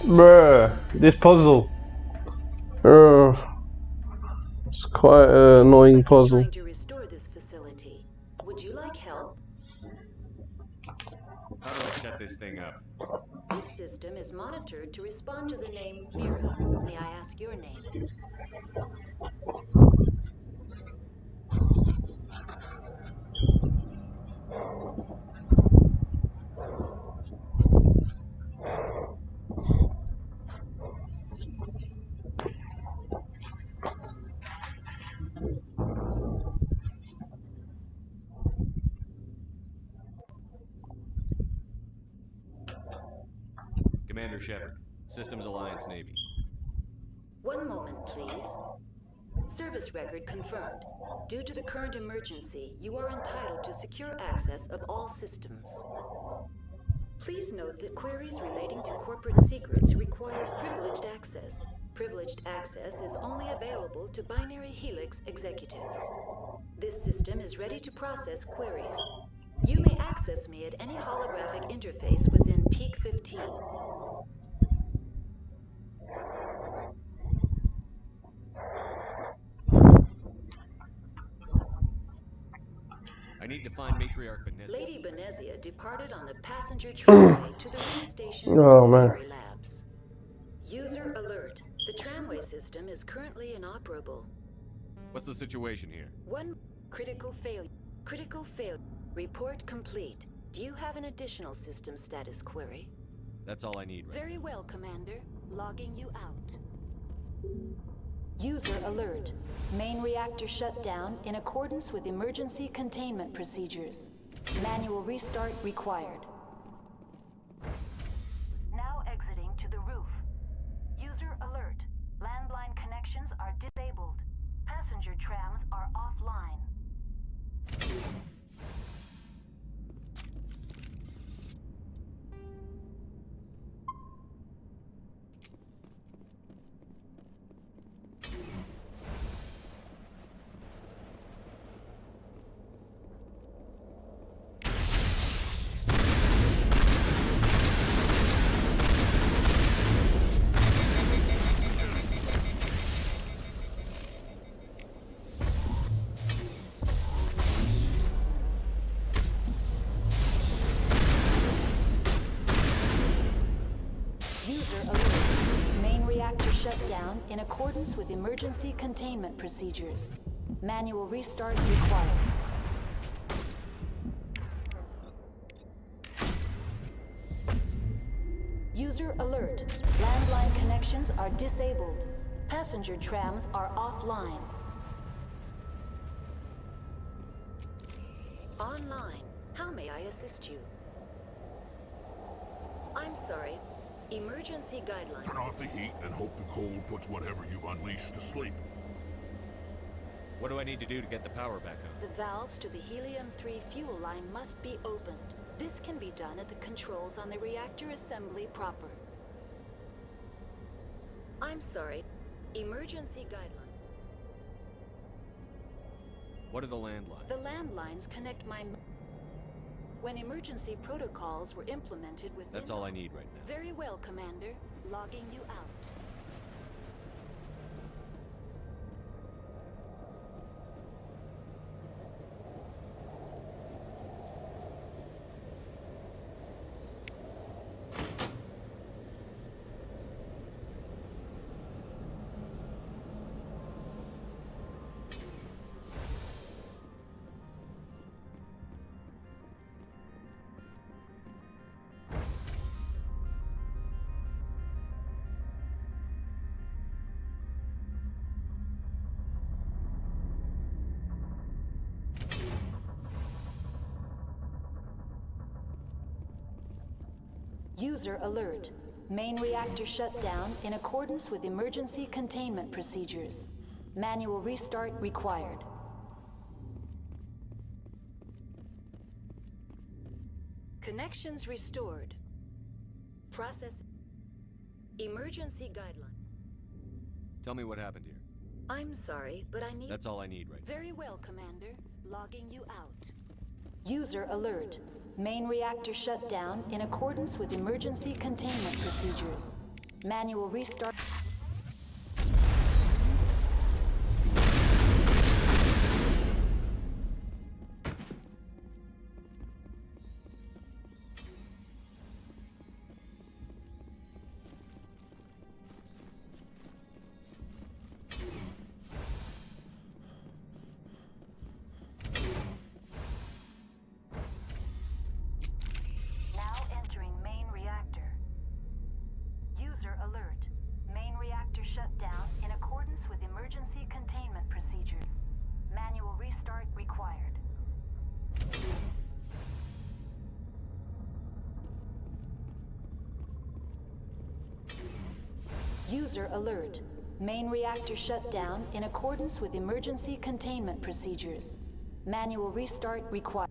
Bruh, this puzzle. It's quite an annoying puzzle. Trying to restore this facility. Would you like help? How do I shut this thing up? This system is monitored to respond to the name Mira. May I ask your name? Commander Sherpard, Systems Alliance Navy. One moment, please. Service record confirmed. Due to the current emergency, you are entitled to secure access of all systems. Please note that queries relating to corporate secrets require privileged access. Privileged access is only available to Binary Helix executives. This system is ready to process queries. You may access me at any holographic interface within Peak 15. I need to find Matriarch Benezia. Lady Benezia departed on the passenger tramway to the Reef Station's subsidiary labs. User alert. The tramway system is currently inoperable. What's the situation here? One critical failure. Critical failure. Report complete. Do you have an additional system status query? That's all I need right Very well, Commander. Logging you out. User alert. Main reactor shut down in accordance with emergency containment procedures. Manual restart required. Now exiting to the roof. User alert. Landline connections are disabled. Passenger trams are offline. Shut down in accordance with emergency containment procedures. Manual restart required. User alert. Landline connections are disabled. Passenger trams are offline. Online. How may I assist you? I'm sorry. Emergency guidelines. Turn off the heat and hope the cold puts whatever you've unleashed to sleep. What do I need to do to get the power back on? The valves to the Helium-3 fuel line must be opened. This can be done at the controls on the reactor assembly proper. I'm sorry. Emergency guideline. What are the landlines? The landlines connect my... When emergency protocols were implemented within... That's all I need right now. Very well, Commander. Logging you out. User alert. Main reactor shut down in accordance with emergency containment procedures. Manual restart required. Connections restored. Process. Emergency guideline. Tell me what happened here. I'm sorry, but I need... That's all I need right now. Very well, Commander. Logging you out. User alert. Main reactor shut down in accordance with emergency containment procedures. Manual restart. Shut down in accordance with emergency containment procedures. Manual restart required. User alert. Main reactor shut down in accordance with emergency containment procedures. Manual restart required.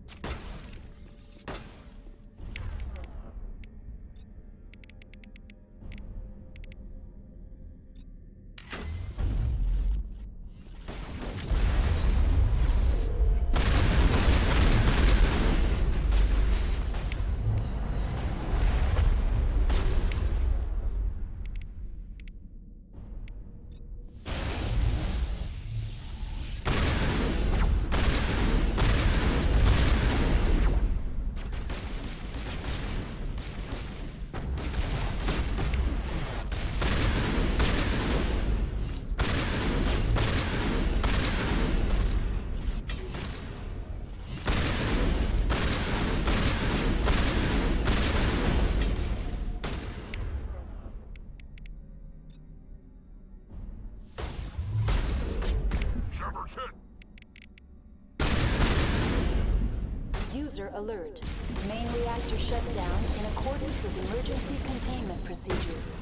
User alert. Main reactor shut down in accordance with emergency containment procedures.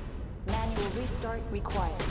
Manual restart required.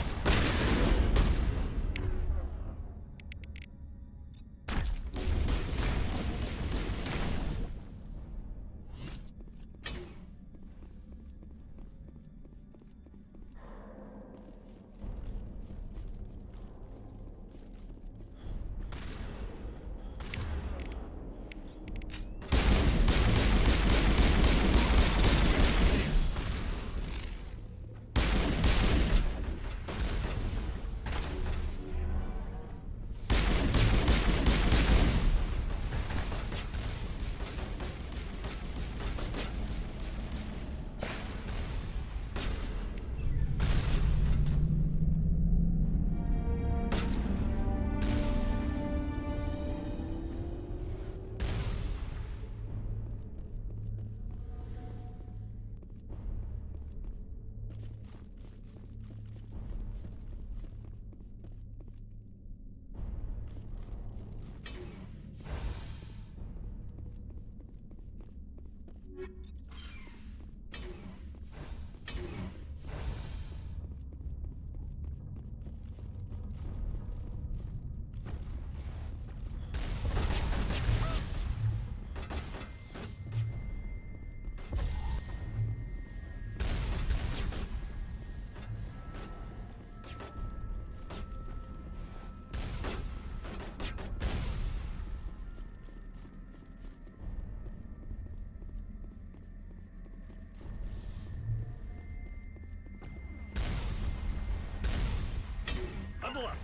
On the left.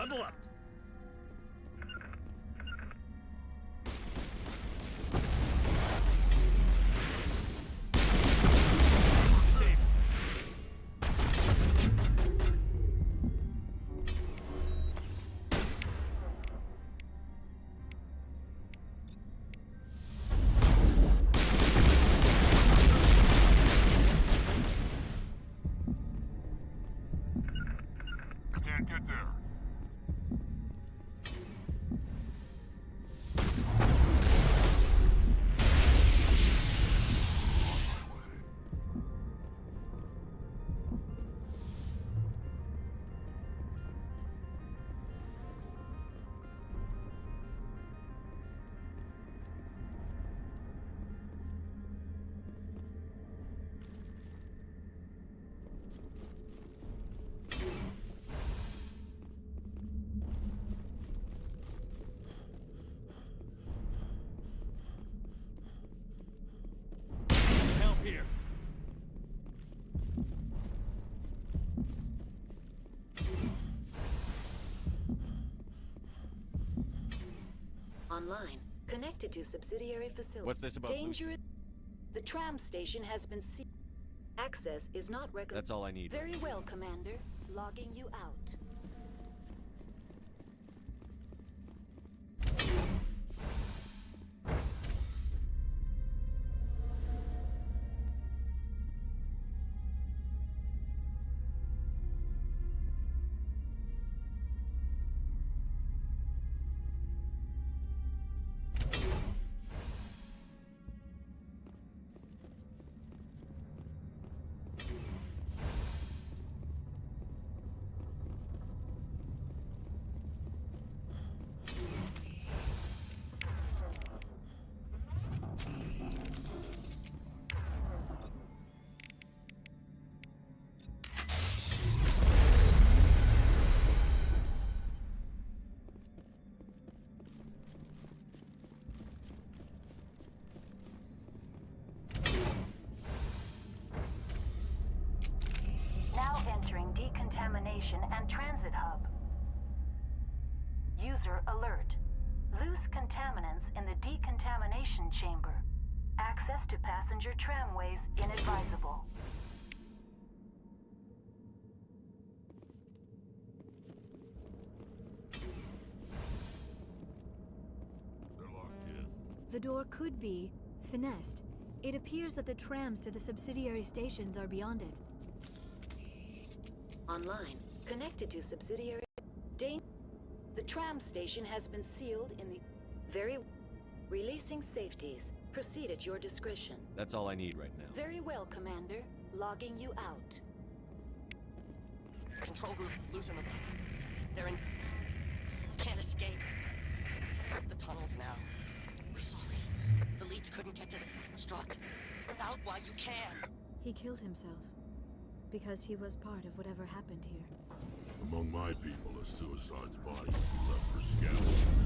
On the left. Can't get there. Online. Connected to subsidiary facility. What's this about Dangerous. The tram station has been sealed. Access is not recommended. That's all I need. Very well, Commander. Logging you out. Now entering decontamination and transit hub. User alert. Loose contaminants in the decontamination chamber. Access to passenger tramways inadvisable. They're locked in. The door could be finessed. It appears that the trams to the subsidiary stations are beyond it. Online. Connected to subsidiary. The tram station has been sealed in the... Very... Releasing safeties. Proceed at your discretion. That's all I need right now. Very well, Commander. Logging you out. Control group, losing them. They're in... Can't escape. The tunnels now. We're sorry. The leads couldn't get to the struck. Get out while you can. He killed himself because he was part of whatever happened here. Among my people, a suicide's body will be left for scavenging.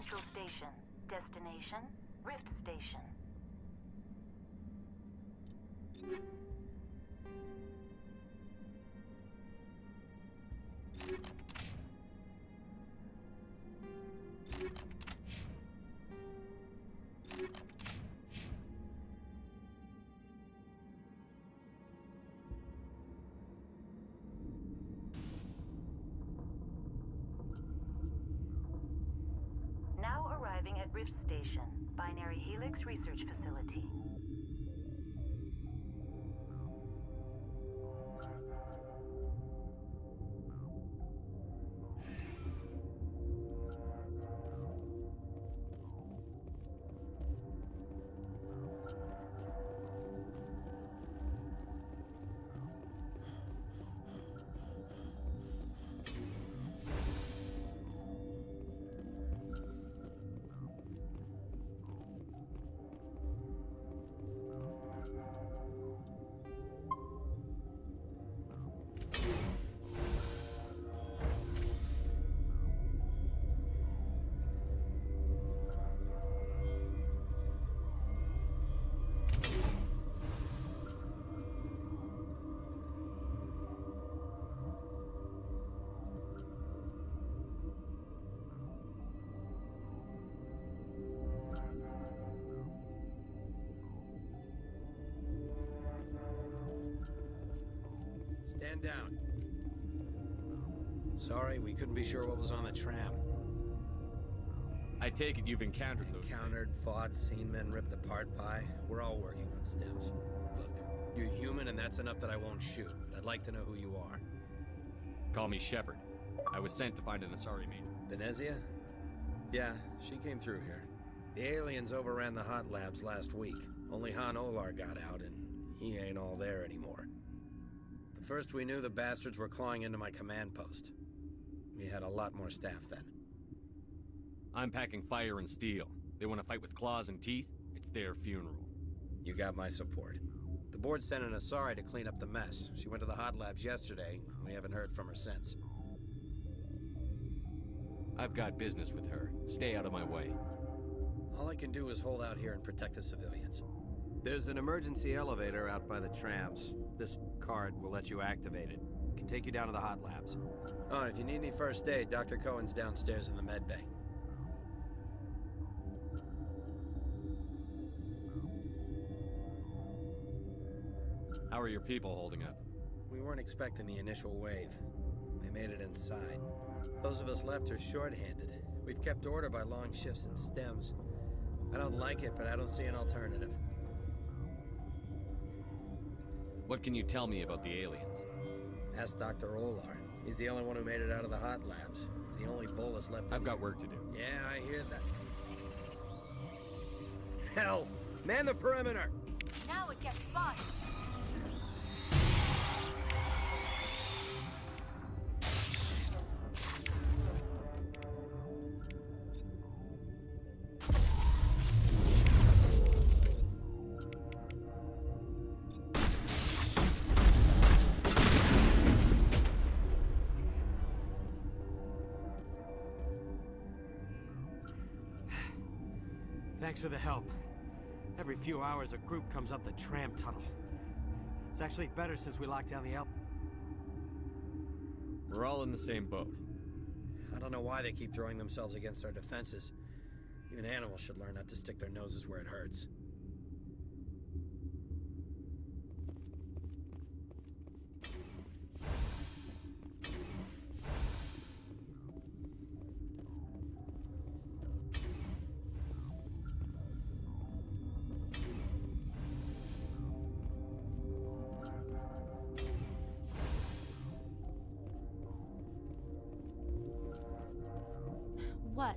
Central Station. Destination, Rift Station. Now arriving at Rift Station, Binary Helix Research Facility. Stand down. Sorry, we couldn't be sure what was on the tram. I take it you've encountered those Encountered, fought, seen men ripped apart by. We're all working on stems. Look, you're human and that's enough that I won't shoot, but I'd like to know who you are. Call me Sherpard. I was sent to find an Asari major. Venezia? Yeah, she came through here. The aliens overran the hot labs last week. Only Han Olar got out and he ain't all there anymore. The first we knew, the bastards were clawing into my command post. We had a lot more staff then. I'm packing fire and steel. They want to fight with claws and teeth? It's their funeral. You got my support. The board sent an Asari to clean up the mess. She went to the hot labs yesterday. We haven't heard from her since. I've got business with her. Stay out of my way. All I can do is hold out here and protect the civilians. There's an emergency elevator out by the trams. This card will let you activate it. Can take you down to the hot labs. Oh, and if you need any first aid, Dr. Cohen's downstairs in the med bay. How are your people holding up? We weren't expecting the initial wave. They made it inside. Those of us left are short-handed. We've kept order by long shifts and stems. I don't like it, but I don't see an alternative. What can you tell me about the aliens? Ask Dr. Olar. He's the only one who made it out of the hot labs. He's the only Volus left. I've got work to do. Yeah, I hear that. Hell! Man the perimeter! Now it gets fun! Thanks for the help. Every few hours, a group comes up the tram tunnel. It's actually better since we locked down the We're all in the same boat. I don't know why they keep throwing themselves against our defenses. Even animals should learn not to stick their noses where it hurts. What?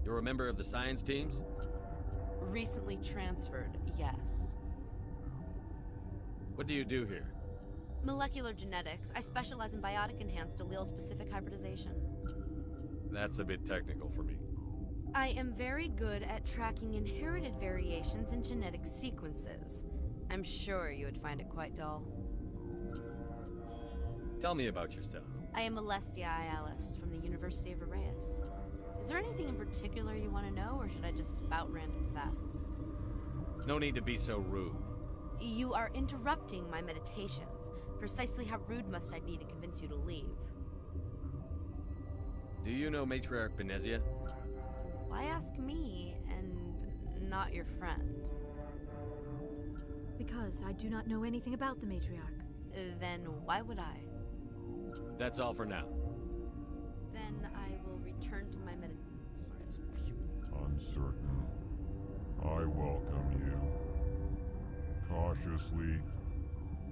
You're a member of the science teams? Recently transferred, yes. What do you do here? Molecular genetics. I specialize in biotic-enhanced allele-specific hybridization. That's a bit technical for me. I am very good at tracking inherited variations in genetic sequences. I'm sure you would find it quite dull. Tell me about yourself. I am Alestia Ialis from the University of Arraeus. Is there anything in particular you want to know, or should I just spout random facts? No need to be so rude. You are interrupting my meditations. Precisely how rude must I be to convince you to leave? Do you know Matriarch Benezia? Why ask me, and not your friend? Because I do not know anything about the matriarch. Then why would I? That's all for now. Then I will return to my meditations. Uncertain. I welcome you. Cautiously,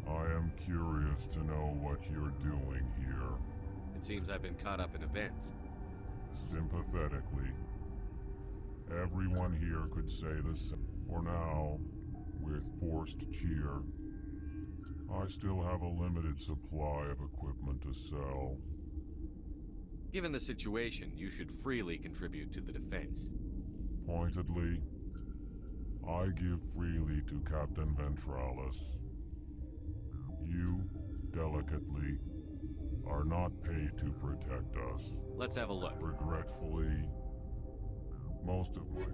I am curious to know what you're doing here. It seems I've been caught up in events. Sympathetically. Everyone here could say the same. For now, with forced cheer, I still have a limited supply of equipment to sell. Given the situation, you should freely contribute to the defense. Pointedly, I give freely to Captain Ventralis. You, delicately, are not paid to protect us. Let's have a look. Regretfully, most of my...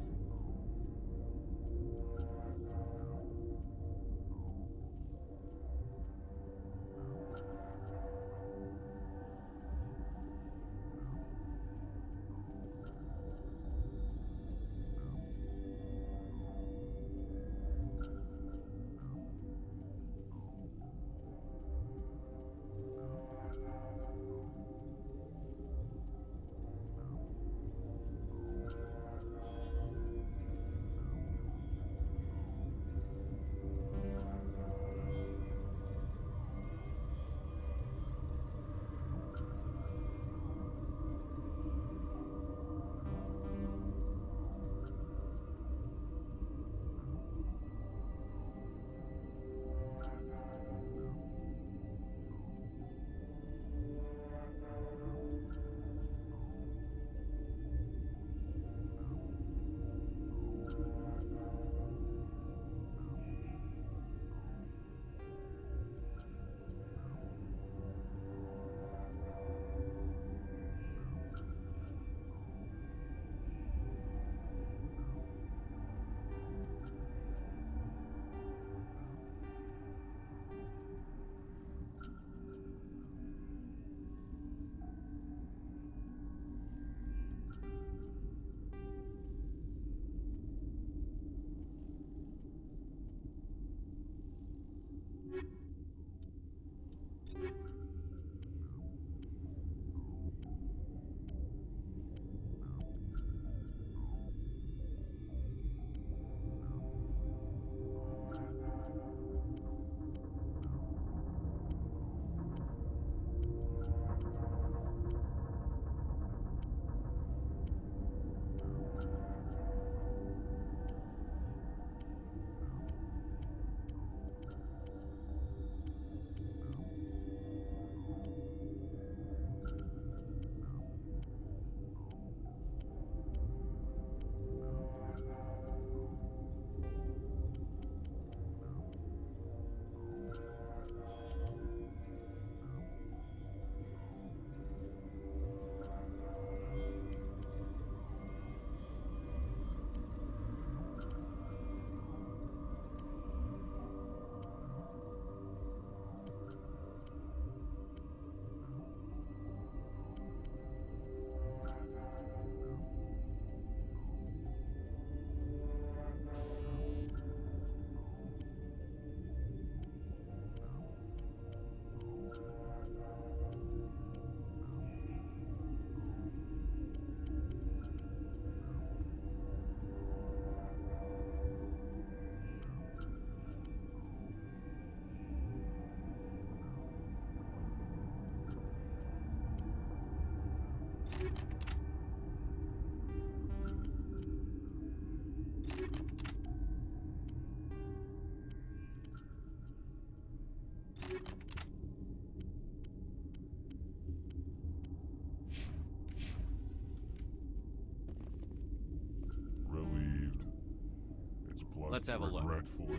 Let's have a look. Regretfully.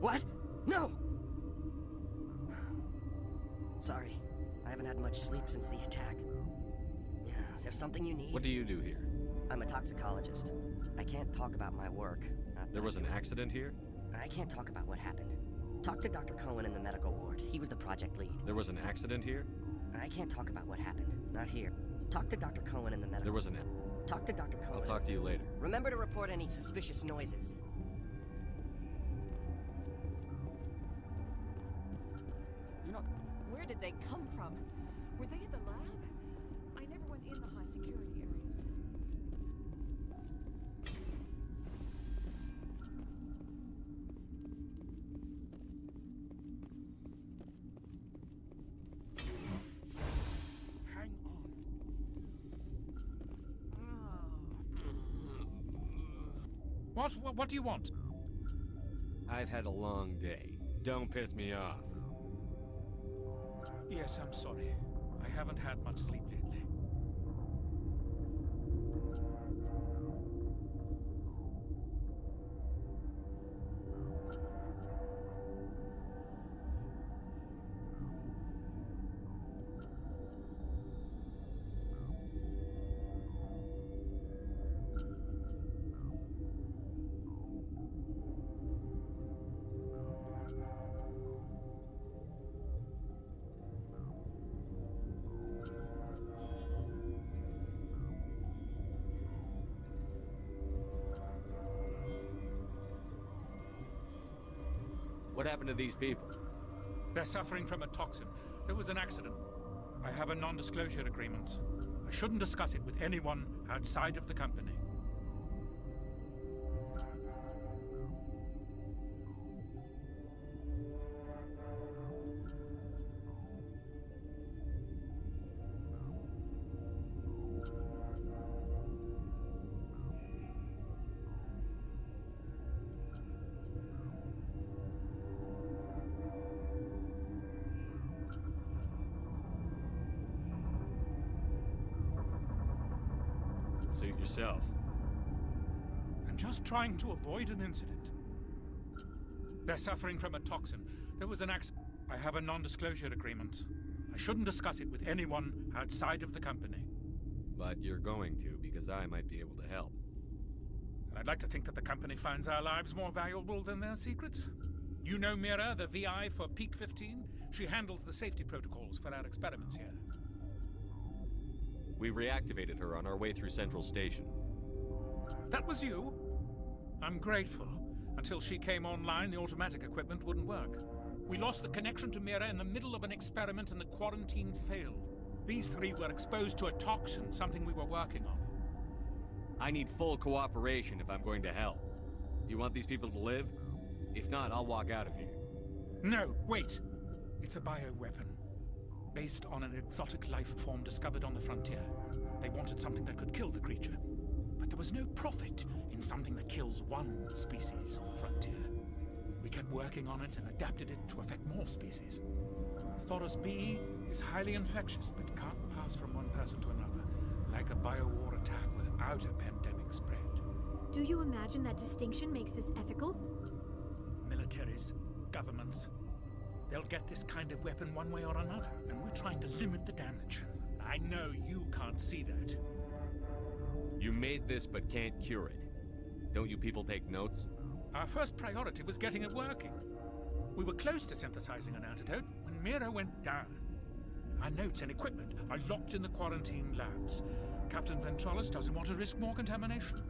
What? No! Sorry. I haven't had much sleep since the attack. Is there something you need? What do you do here? I'm a toxicologist. I can't talk about my work. There was an accident here? I can't talk about what happened. Talk to Dr. Cohen in the medical ward. He was the project lead. There was an accident here? I can't talk about what happened. Not here. Talk to Dr. Cohen in the medical... There was an... Talk to Dr. Cohen. I'll talk to you later. Remember to report any suspicious noises. You're not... Where did they come from? Were they at the lab? I never went in the high security areas. Hang on. What do you want? I've had a long day. Don't piss me off. Yes, I'm sorry. I haven't had much sleep lately. What happened to these people? They're suffering from a toxin. There was an accident. I have a non-disclosure agreement. I shouldn't discuss it with anyone outside of the company. Suit yourself. I'm just trying to avoid an incident. They're suffering from a toxin. There was an accident. I have a non-disclosure agreement. I shouldn't discuss it with anyone outside of the company. But you're going to, because I might be able to help. And I'd like to think that the company finds our lives more valuable than their secrets. You know Mira, the VI for Peak 15? She handles the safety protocols for our experiments here. We reactivated her on our way through Central Station. That was you? I'm grateful. Until she came online, the automatic equipment wouldn't work. We lost the connection to Mira in the middle of an experiment and the quarantine failed. These three were exposed to a toxin, something we were working on. I need full cooperation if I'm going to help. Do you want these people to live? If not, I'll walk out of here. No, wait! It's a bioweapon. Based on an exotic life form discovered on the frontier. They wanted something that could kill the creature. But there was no profit in something that kills one species on the frontier. We kept working on it and adapted it to affect more species. Thoros B is highly infectious, but can't pass from one person to another, like a biowar attack without a pandemic spread. Do you imagine that distinction makes this ethical? Militaries, governments, they'll get this kind of weapon one way or another, and we're trying to limit the damage. I know you can't see that. You made this but can't cure it. Don't you people take notes? Our first priority was getting it working. We were close to synthesizing an antidote when Mira went down. Our notes and equipment are locked in the quarantine labs. Captain Ventralis doesn't want to risk more contamination.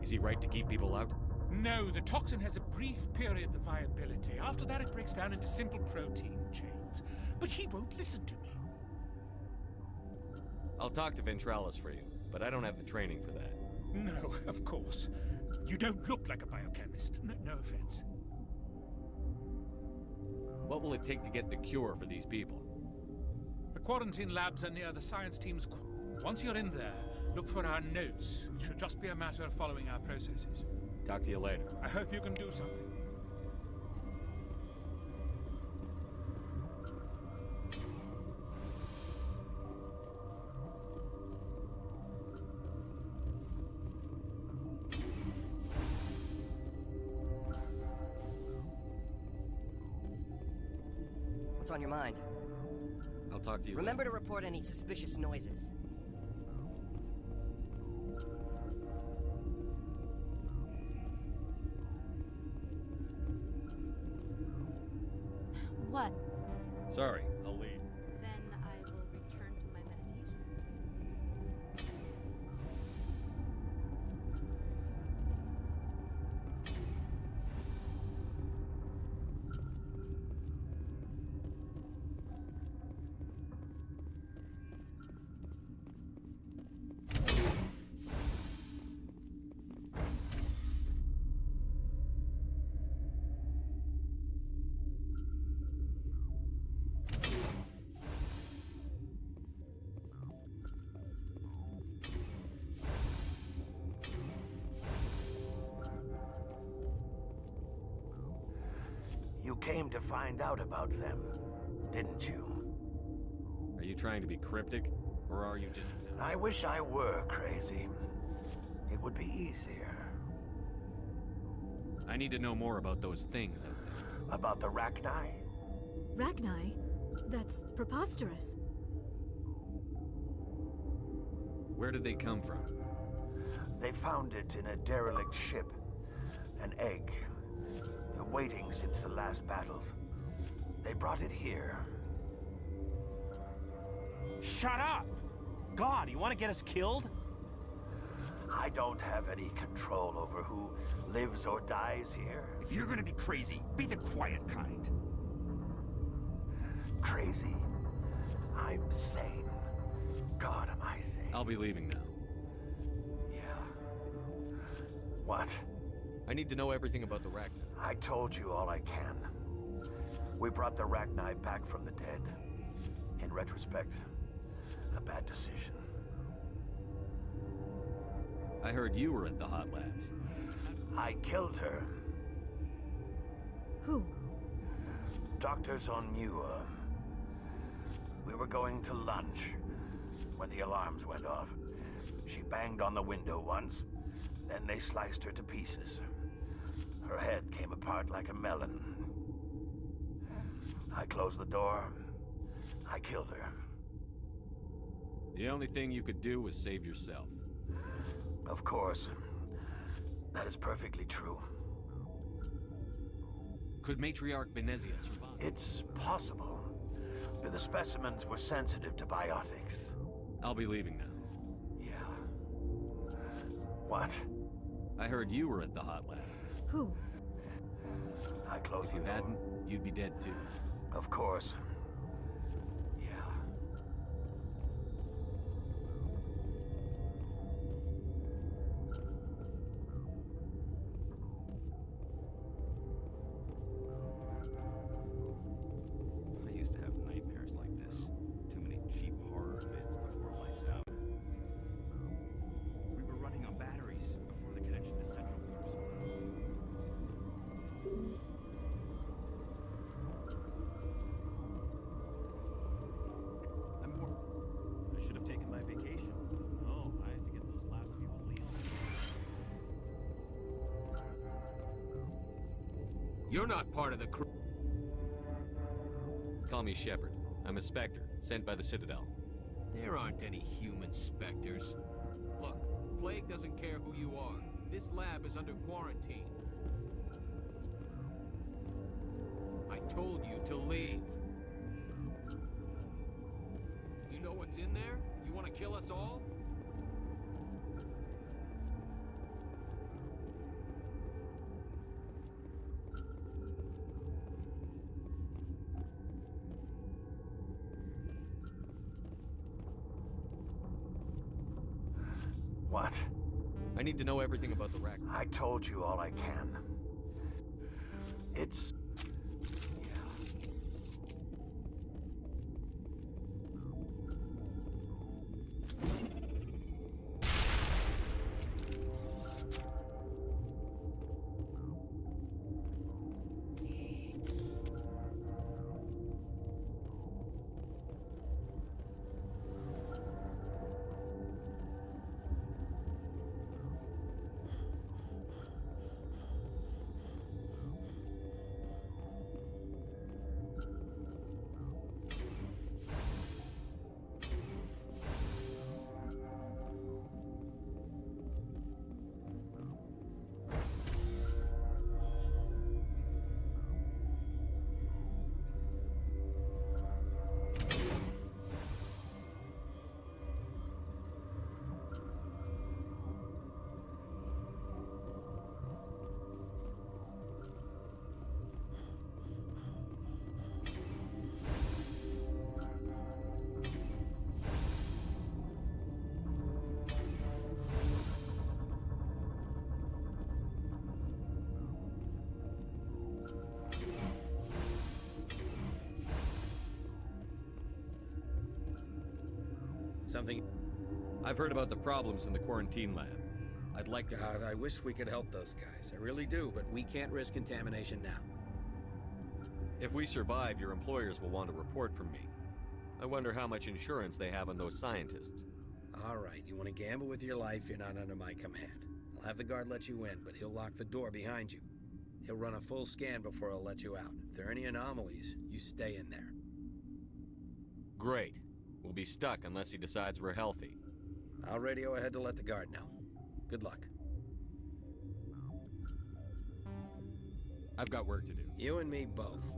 Is he right to keep people out? No, the toxin has a brief period of viability. After that, it breaks down into simple protein chains. But he won't listen to me. I'll talk to Ventralis for you, but I don't have the training for that. No, of course. You don't look like a biochemist. No offense. What will it take to get the cure for these people? The quarantine labs are near the science team's... Once you're in there, look for our notes. It should just be a matter of following our processes. Talk to you later. I hope you can do something. What's on your mind? I'll talk to you Remember later. to report any suspicious noises. What? Sorry, I'll leave. Then I will return to my meditations. You came to find out about them, didn't you? Are you trying to be cryptic, or are you just... I wish I were crazy. It would be easier. I need to know more about those things out there. About the Rachni? Rachni? That's preposterous. Where did they come from? They found it in a derelict ship. An egg. Waiting since the last battles. They brought it here. Shut up! God, you want to get us killed? I don't have any control over who lives or dies here. If you're gonna be crazy, be the quiet kind. Crazy? I'm sane. God, am I sane? I'll be leaving now. Yeah. What? I need to know everything about the Rachni. I told you all I can. We brought the Rachni back from the dead. In retrospect, a bad decision. I heard you were at the hot labs. I killed her. Who? Dr. Zonmua. We were going to lunch when the alarms went off. She banged on the window once, then they sliced her to pieces. Her head came apart like a melon. I closed the door. I killed her. The only thing you could do was save yourself. Of course. That is perfectly true. Could Matriarch Venezia survive? It's possible. But the specimens were sensitive to biotics. I'll be leaving now. Yeah. What? I heard you were at the hot lab. Who? I closed If you the door. hadn't, you'd be dead too. Of course. Yeah. I used to have nightmares like this. Too many cheap horror vids before lights out. We were running on batteries before the connection to Central was restored. I should have taken my vacation. No, I had to get those last few alleles. You're not part of the crew. Call me Sherpard. I'm a Spectre, sent by the Citadel. There aren't any human specters. Look, Plague doesn't care who you are. This lab is under quarantine. I told you to leave. You know what's in there? You want to kill us all? I need to know everything about the rack. I told you all I can. It's... Something... I've heard about the problems in the quarantine lab. I'd like to... God, I wish we could help those guys. I really do, but we can't risk contamination now. If we survive, your employers will want a report from me. I wonder how much insurance they have on those scientists. All right, you want to gamble with your life, you're not under my command. I'll have the guard let you in, but he'll lock the door behind you. He'll run a full scan before he'll let you out. If there are any anomalies, you stay in there. Great. We'll be stuck unless he decides we're healthy. I'll radio ahead to let the guard know. Good luck. I've got work to do. You and me both.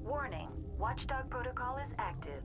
Warning, Watchdog protocol is active.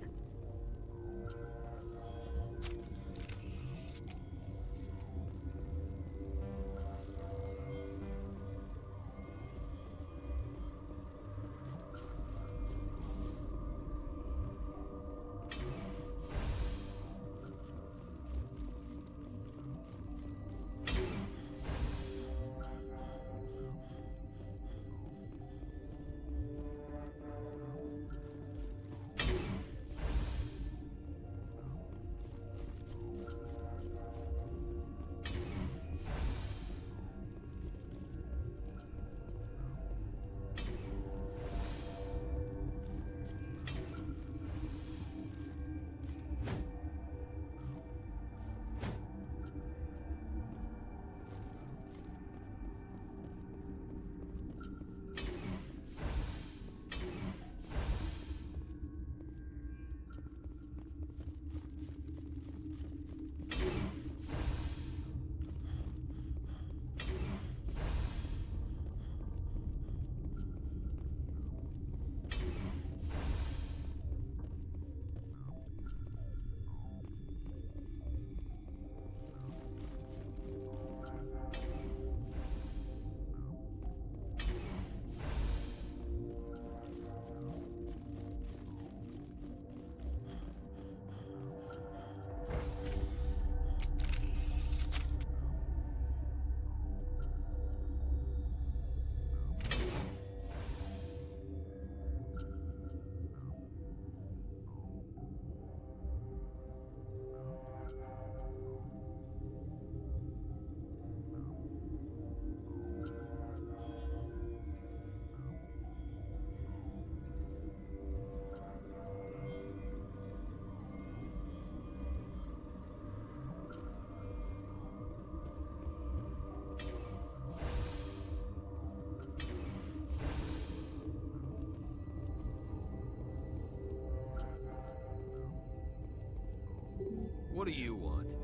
What do you want?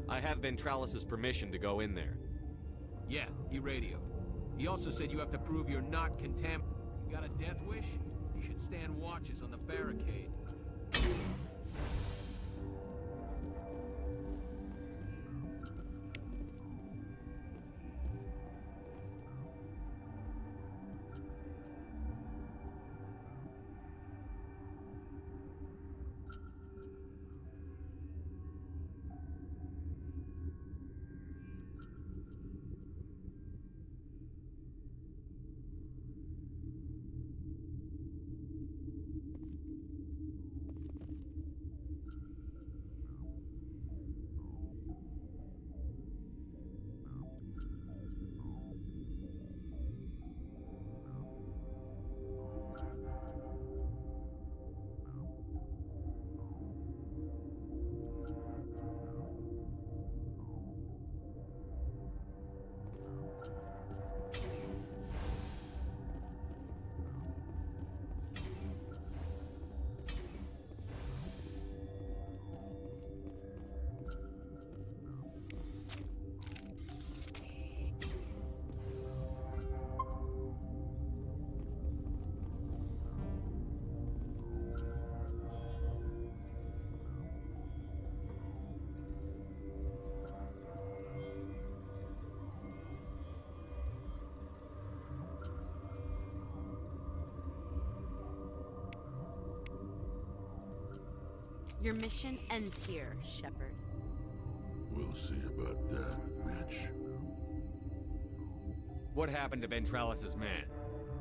I have Ventralis's permission to go in there. Yeah, he radioed. He also said you have to prove you're not contaminated. You got a death wish? You should stand watches on the barricade. Your mission ends here, Sherpard. We'll see about that, bitch. What happened to Ventralis's man?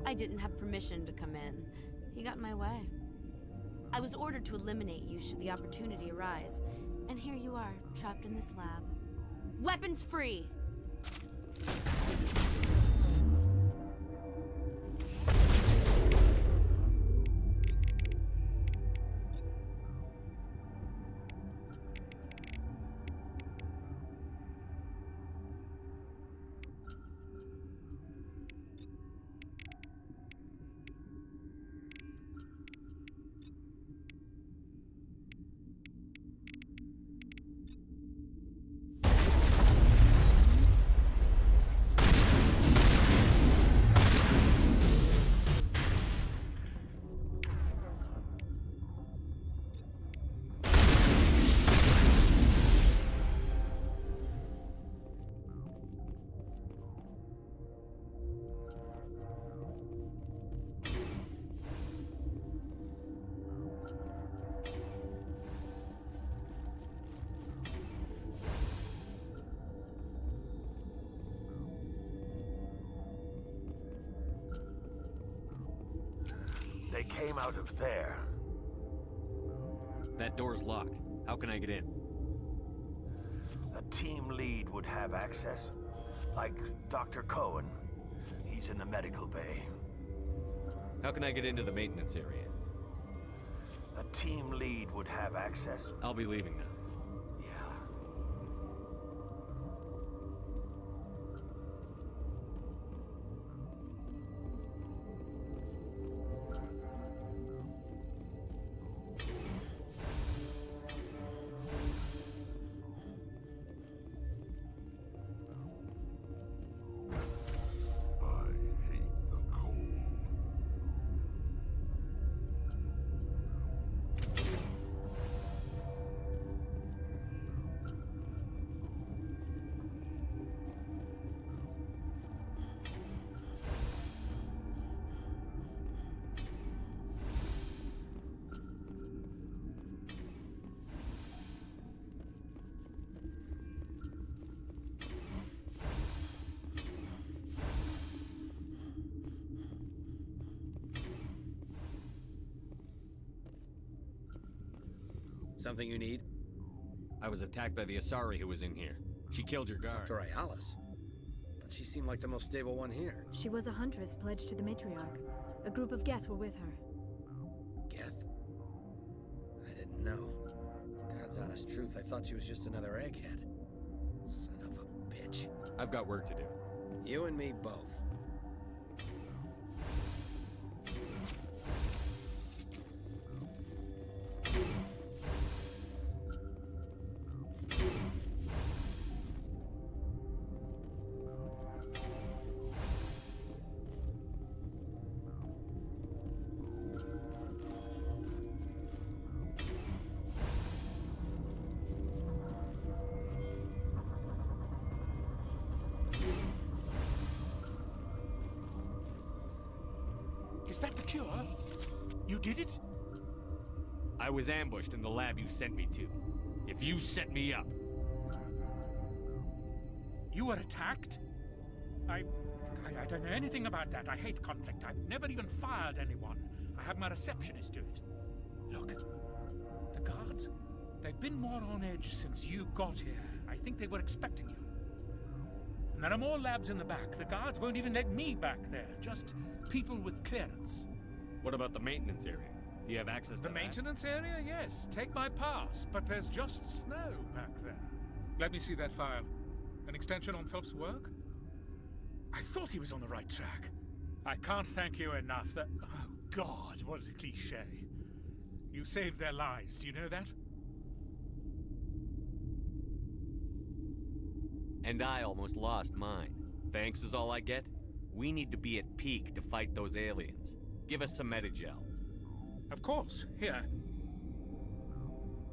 I didn't have permission to come in. He got in my way. I was ordered to eliminate you should the opportunity arise. And here you are, trapped in this lab. Weapons free! They came out of there. That door's locked. How can I get in? A team lead would have access. Like Dr. Cohen. He's in the medical bay. How can I get into the maintenance area? A team lead would have access. I'll be leaving now. Something you need? I was attacked by the Asari who was in here. She killed your guard. Dr. Ayalis? But she seemed like the most stable one here. She was a huntress pledged to the matriarch. A group of Geth were with her. Geth? I didn't know. God's honest truth, I thought she was just another egghead. Son of a bitch. I've got work to do. You and me both. Is that the cure? You did it? I was ambushed in the lab you sent me to. If you set me up... You were attacked? I don't know anything about that. I hate conflict. I've never even fired anyone. I have my receptionist do it. Look, the guards, they've been more on edge since you got here. I think they were expecting you. And there are more labs in the back. The guards won't even let me back there. Just people with clearance. What about the maintenance area? Do you have access to the maintenance area? Yes. Take my pass. But there's just snow back there. Let me see that file. An extension on Phelps' work? I thought he was on the right track. I can't thank you enough that... Oh, God, what a cliché. You saved their lives. Do you know that? And I almost lost mine. Thanks is all I get? We need to be at peak to fight those aliens. Give us some Medigel. Of course. Here.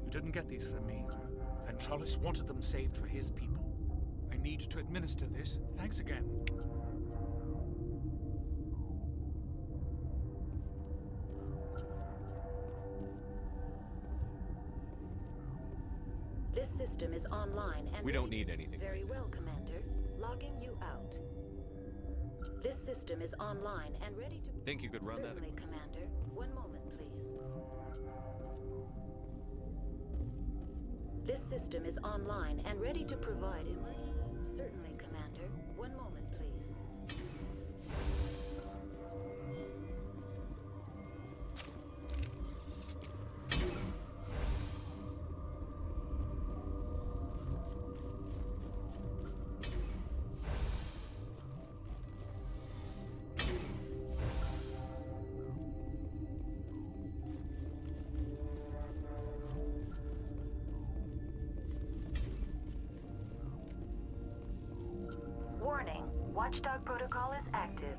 You didn't get these from me. Ventralis wanted them saved for his people. I need to administer this. Thanks again. This system is online and... We don't need anything. Very well, Commander. Logging you out. This system is online and ready to... Think you could run that? Certainly, Commander. One moment, please. This system is online and ready to provide... Certainly, Commander. One moment, please. Warning, Watchdog protocol is active.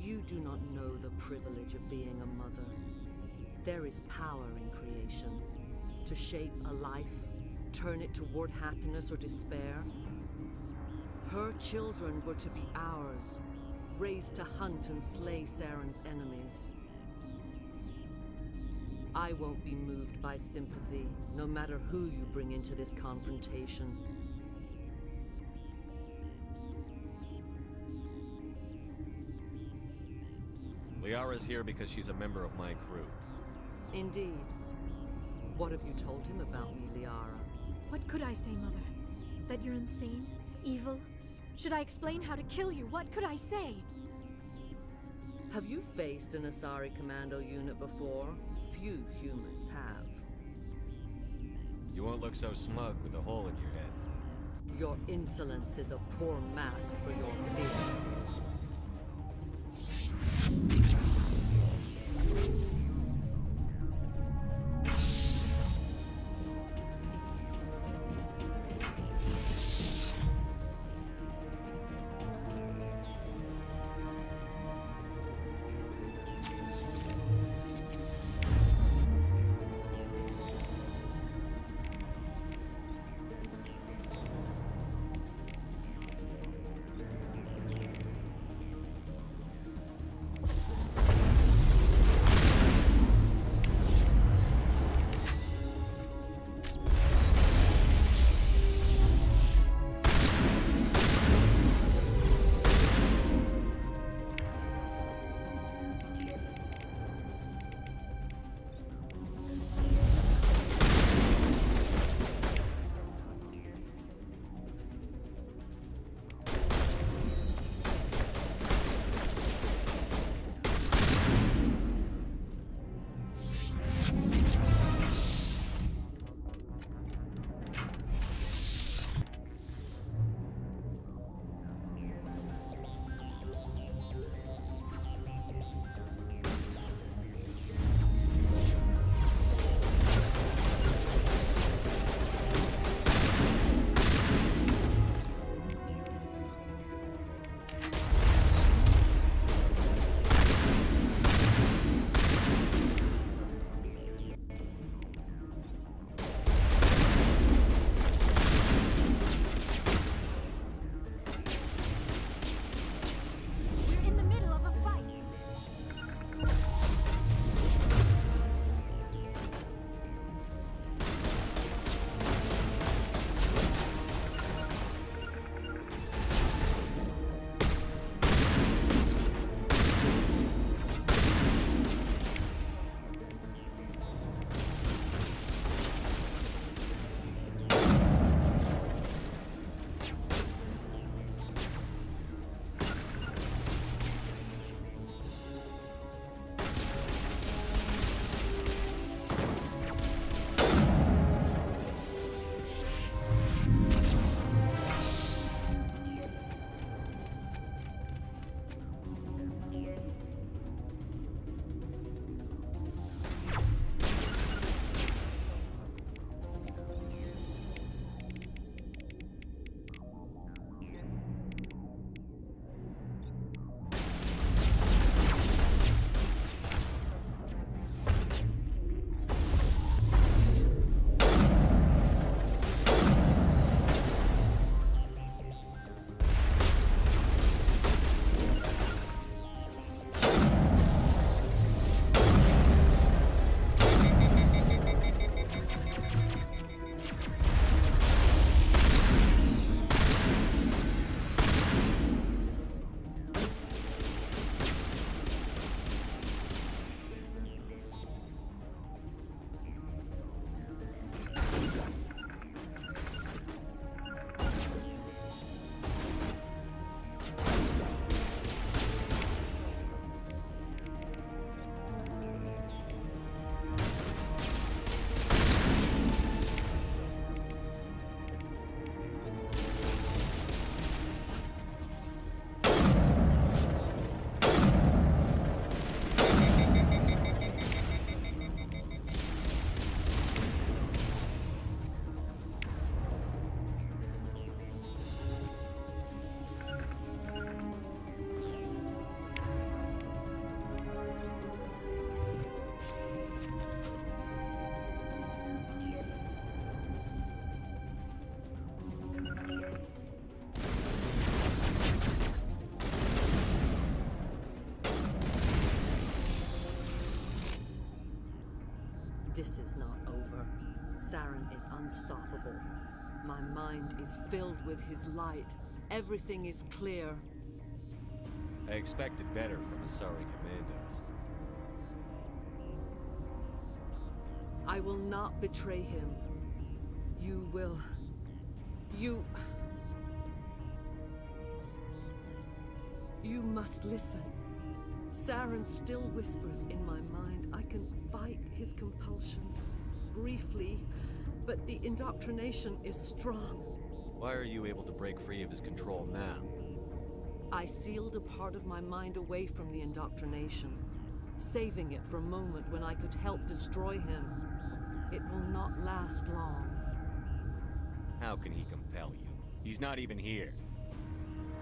You do not know the privilege of being a mother. There is power in creation. To shape a life, turn it toward happiness or despair. Her children were to be ours, raised to hunt and slay Saren's enemies. I won't be moved by sympathy, no matter who you bring into this confrontation. Liara's here because she's a member of my crew. Indeed. What have you told him about me, Liara? What could I say, Mother? That you're insane? Evil? Should I explain how to kill you? What could I say? Have you faced an Asari commando unit before? Few humans have. You won't look so smug with a hole in your head. Your insolence is a poor mask for your fear. This is not over. Saren is unstoppable. My mind is filled with his light. Everything is clear. I expected better from Asari commandos. I will not betray him. You will... You must listen. Saren still whispers in my mind. I can fight his compulsions, briefly, but the indoctrination is strong. Why are you able to break free of his control now? I sealed a part of my mind away from the indoctrination, saving it for a moment when I could help destroy him. It will not last long. How can he compel you? He's not even here.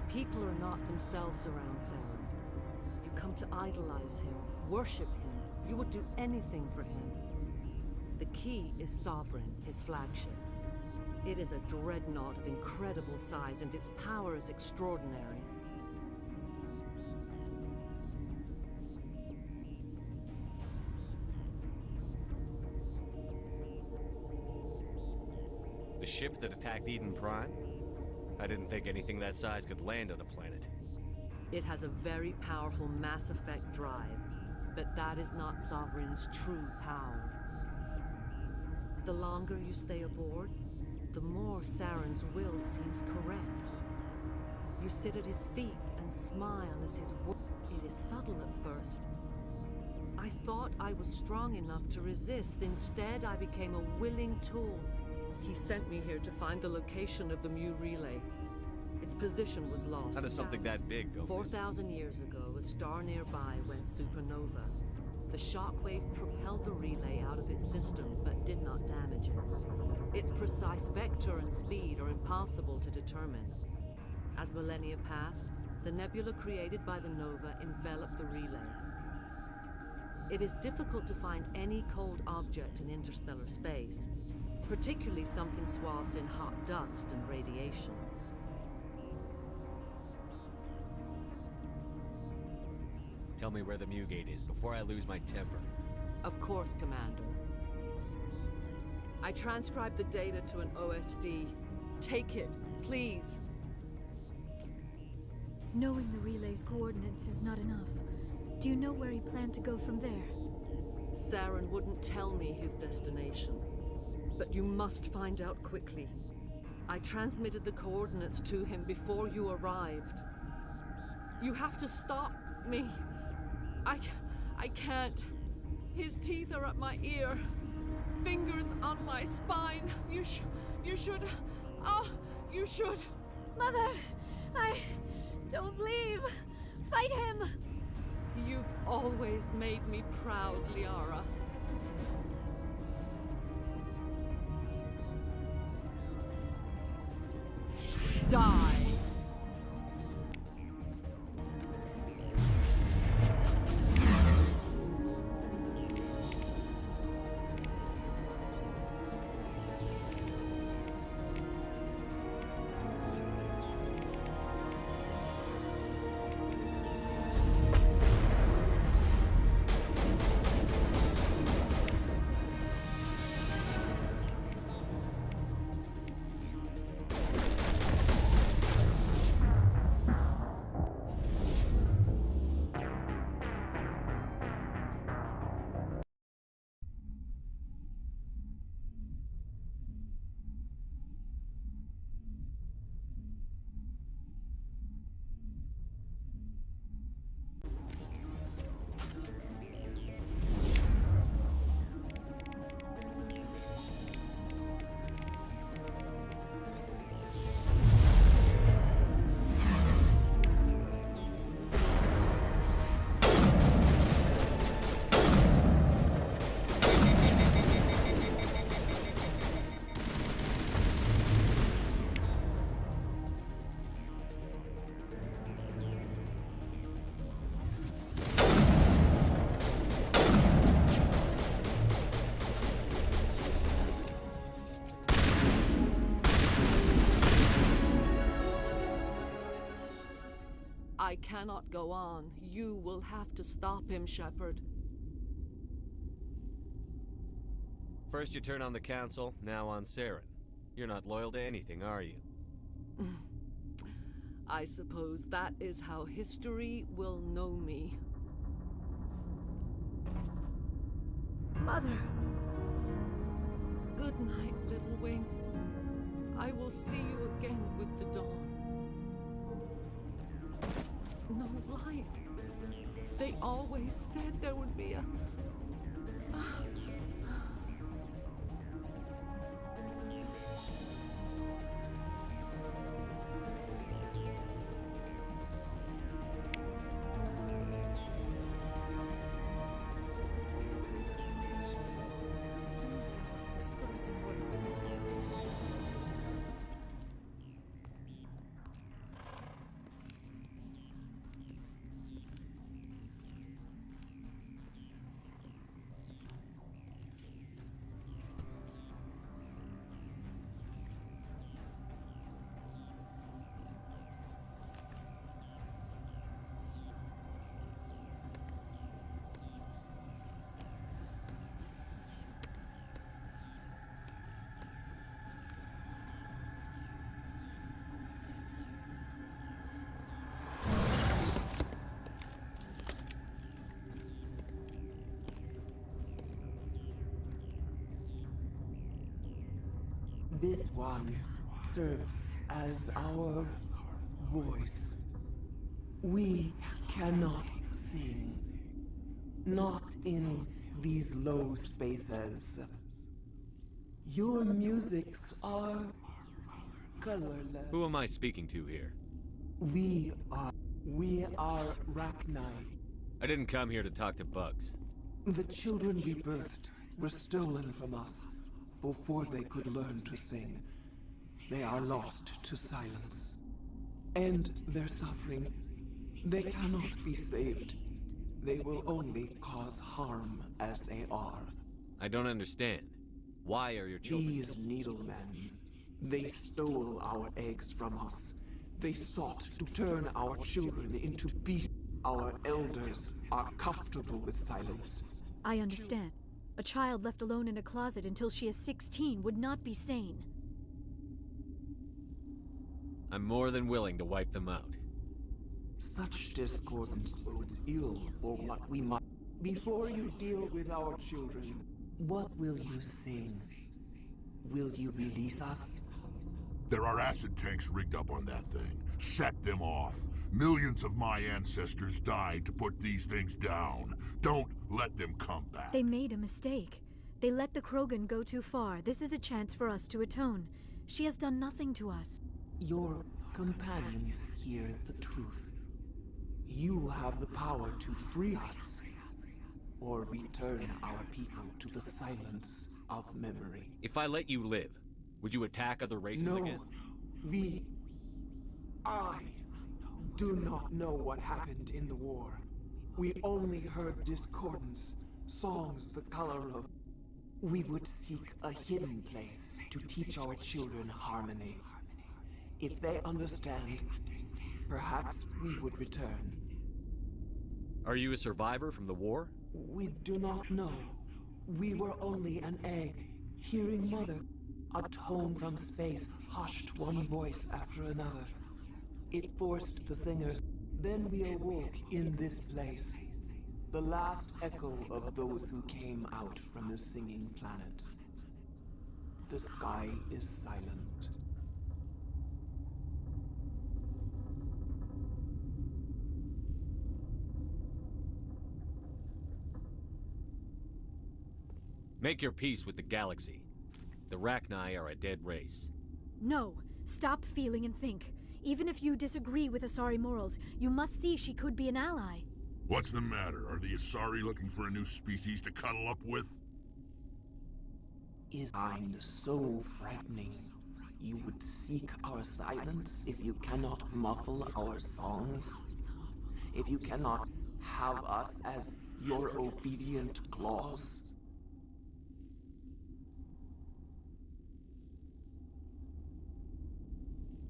People are not themselves around Saren. You come to idolize him, worship him. You would do anything for him. The key is Sovereign, his flagship. It is a dreadnought of incredible size, and its power is extraordinary. The ship that attacked Eden Prime? I didn't think anything that size could land on a planet. It has a very powerful Mass Effect drive, but that is not Sovereign's true power. The longer you stay aboard, the more Saren's will seems correct. You sit at his feet and smile as his work. It is subtle at first. I thought I was strong enough to resist. Instead, I became a willing tool. He sent me here to find the location of the Mu relay. Its position was lost. How does something that big go? 4,000 years ago, a star nearby went supernova. The shockwave propelled the relay out of its system, but did not damage it. Its precise vector and speed are impossible to determine. As millennia passed, the nebula created by the nova enveloped the relay. It is difficult to find any cold object in interstellar space, particularly something swathed in hot dust and radiation. Tell me where the Mu Gate is before I lose my temper. Of course, Commander. I transcribed the data to an OSD. Take it, please. Knowing the relay's coordinates is not enough. Do you know where he planned to go from there? Saren wouldn't tell me his destination. But you must find out quickly. I transmitted the coordinates to him before you arrived. You have to stop me. I can't. His teeth are at my ear. Fingers on my spine. You should. Oh, you should. Mother, don't leave. Fight him. You've always made me proud, Liara. Die. I cannot go on. You will have to stop him, Sherpard. First you turn on the Council, now on Saren. You're not loyal to anything, are you? I suppose that is how history will know me. Mother! Good night, little wing. I will see you again with the dawn. No light. They always said there would be a... This one serves as our voice. We cannot sing. Not in these low spaces. Your musics are colorless. Who am I speaking to here? We are Rachni. I didn't come here to talk to bugs. The children we birthed were stolen from us before they could learn to sing. They are lost to silence. And their suffering, they cannot be saved. They will only cause harm as they are. I don't understand. Why are your children... These needlemen, they stole our eggs from us. They sought to turn our children into beasts. Our elders are comfortable with silence. I understand. A child left alone in a closet until she is 16 would not be sane. I'm more than willing to wipe them out. Such discordance bodes ill for what we might. Before you deal with our children, what will you sing? Will you release us? There are acid tanks rigged up on that thing. Set them off. Millions of my ancestors died to put these things down. Don't let them come back. They made a mistake. They let the Krogan go too far. This is a chance for us to atone. She has done nothing to us. Your companions hear the truth. You have the power to free us, or return our people to the silence of memory. If I let you live, would you attack other races again? I do not know what happened in the war. We only heard discordance, songs the color of... We would seek a hidden place to teach our children harmony. If they understand, perhaps we would return. Are you a survivor from the war? We do not know. We were only an egg, hearing Mother. A tone from space hushed one voice after another. It forced the singers. Then we awoke in this place. The last echo of those who came out from the singing planet. The sky is silent. Make your peace with the galaxy. The Rachni are a dead race. No. Stop feeling and think. Even if you disagree with Asari morals, you must see she could be an ally. What's the matter? Are the Asari looking for a new species to cuddle up with? Is kind so frightening? You would seek our silence if you cannot muffle our songs? If you cannot have us as your obedient claws?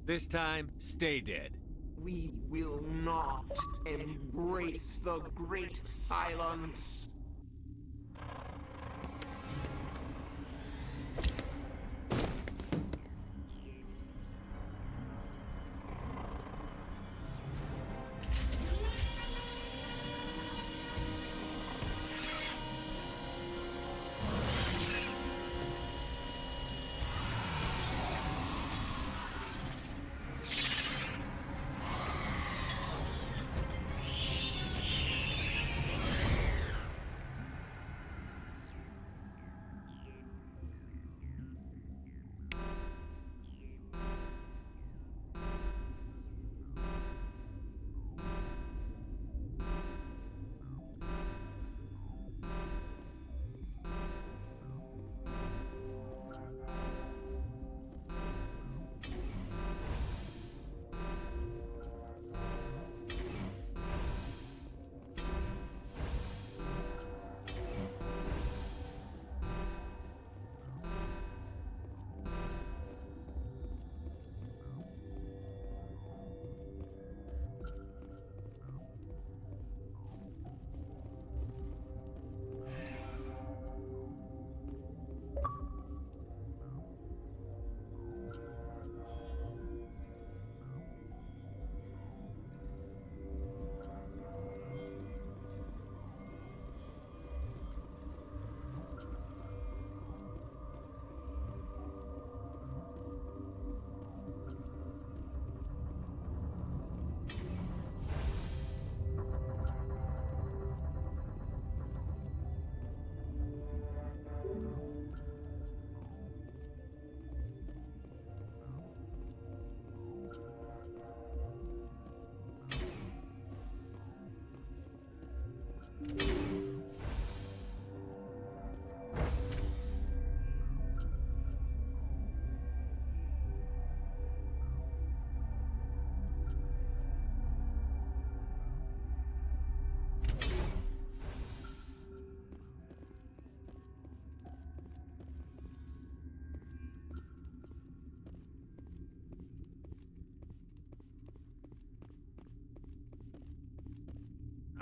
This time, stay dead. We will not embrace the great silence.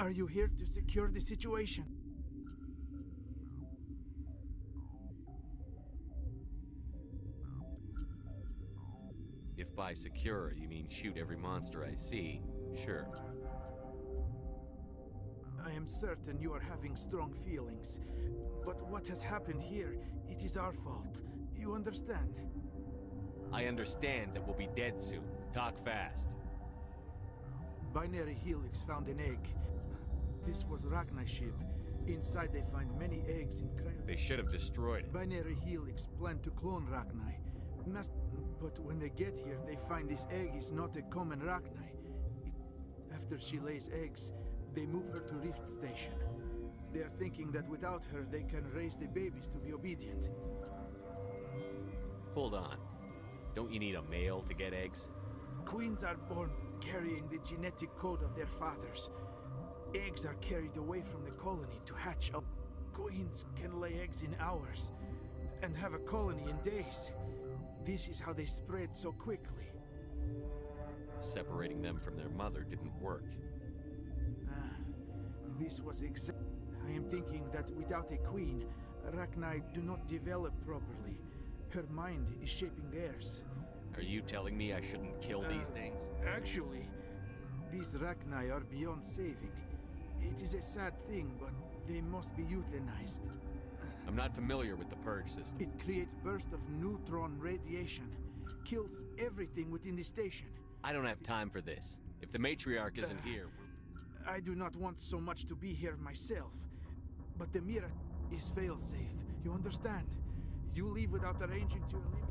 Are you here to secure the situation? If by secure you mean shoot every monster I see, sure. I am certain you are having strong feelings. But what has happened here, it is our fault. You understand? I understand that we'll be dead soon. Talk fast. Binary Helix found an egg. This was Rachni's ship. Inside they find many eggs in cryo. They should have destroyed it. Binary Helix planned to clone Rachni. But when they get here, they find this egg is not a common Rachni. After she lays eggs, they move her to Rift Station. They are thinking that without her, they can raise the babies to be obedient. Hold on. Don't you need a male to get eggs? Queens are born carrying the genetic code of their fathers. Eggs are carried away from the colony to hatch up. Queens can lay eggs in hours and have a colony in days. This is how they spread so quickly. Separating them from their mother didn't work. This was I am thinking that without a queen, Rachni do not develop properly. Her mind is shaping theirs. Are you telling me I shouldn't kill these things? Actually, these Rachni are beyond saving. It is a sad thing, but they must be euthanized. I'm not familiar with the purge system. It creates bursts of neutron radiation. Kills everything within the station. I don't have time for this. If the matriarch isn't here... I do not want so much to be here myself. But the Mira is fail-safe. You understand? You leave without arranging to eliminate...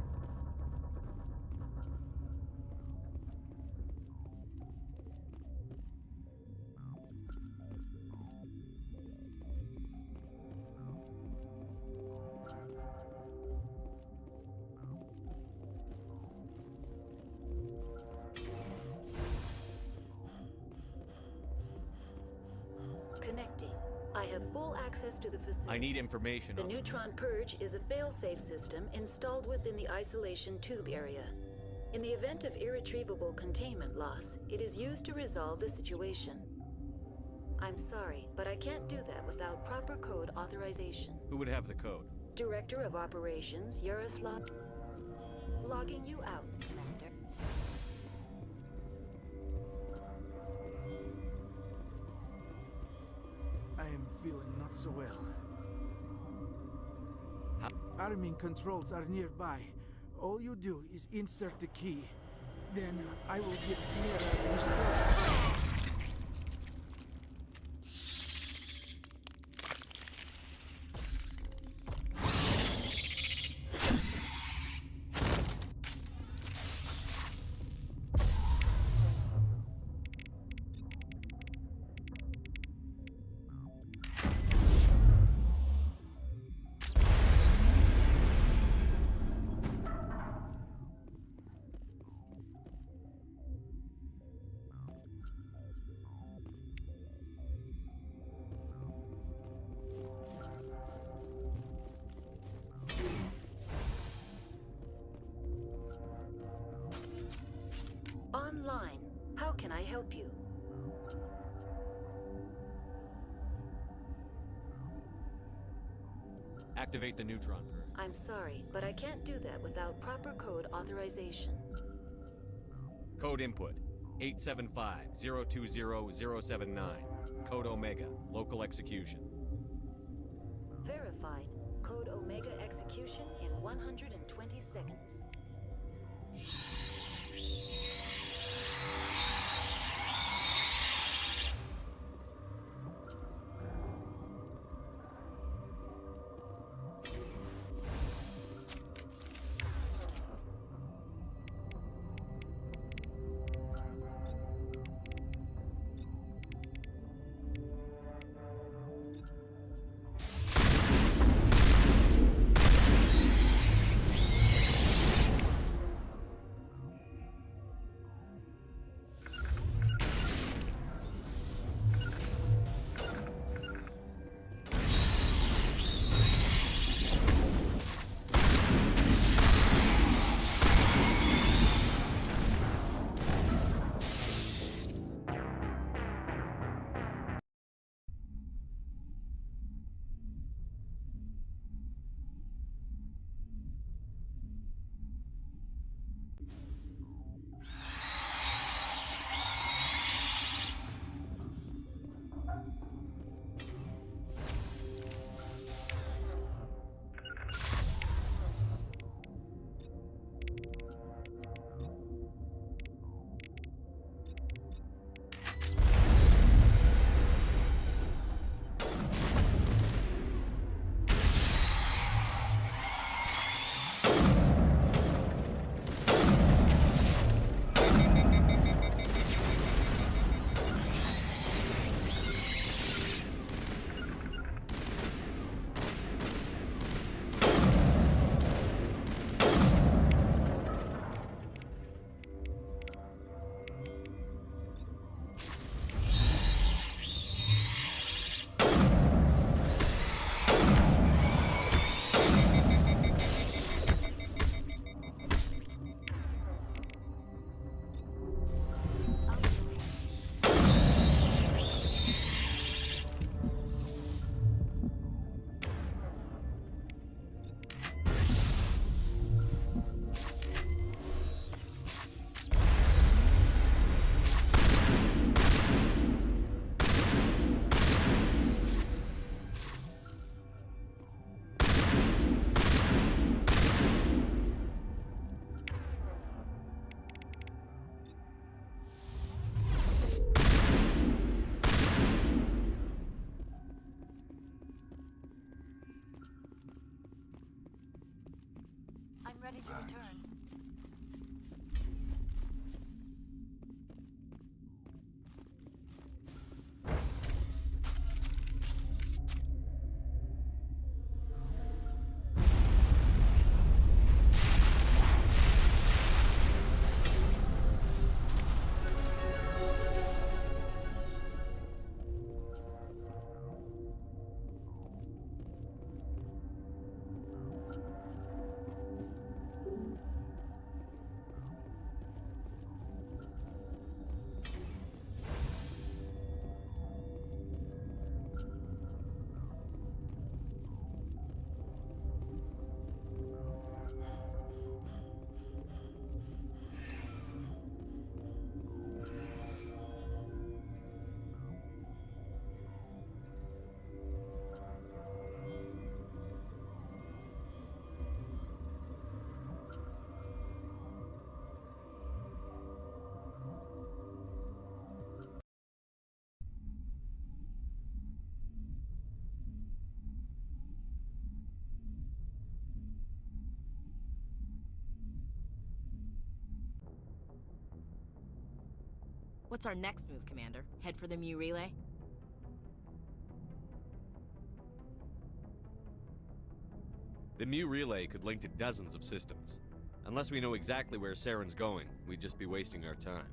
Connecting. I have full access to the facility. I need information The on Neutron Purge is a fail-safe system installed within the isolation tube area. In the event of irretrievable containment loss, it is used to resolve the situation. I'm sorry, but I can't do that without proper code authorization. Who would have the code? Director of Operations, Yaroslav. Logging you out, Commander. I am feeling not so well. Arming controls are nearby. All you do is insert the key. Then I will give Mira a restore. Online. How can I help you? Activate the neutron purge. I'm sorry, but I can't do that without proper code authorization. Code input 875-020-079. Code Omega. Local execution. Verified. Code Omega execution in 120 seconds. Ready to return. What's our next move, Commander? Head for the Mu relay? The Mu relay could link to dozens of systems. Unless we know exactly where Saren's going, we'd just be wasting our time.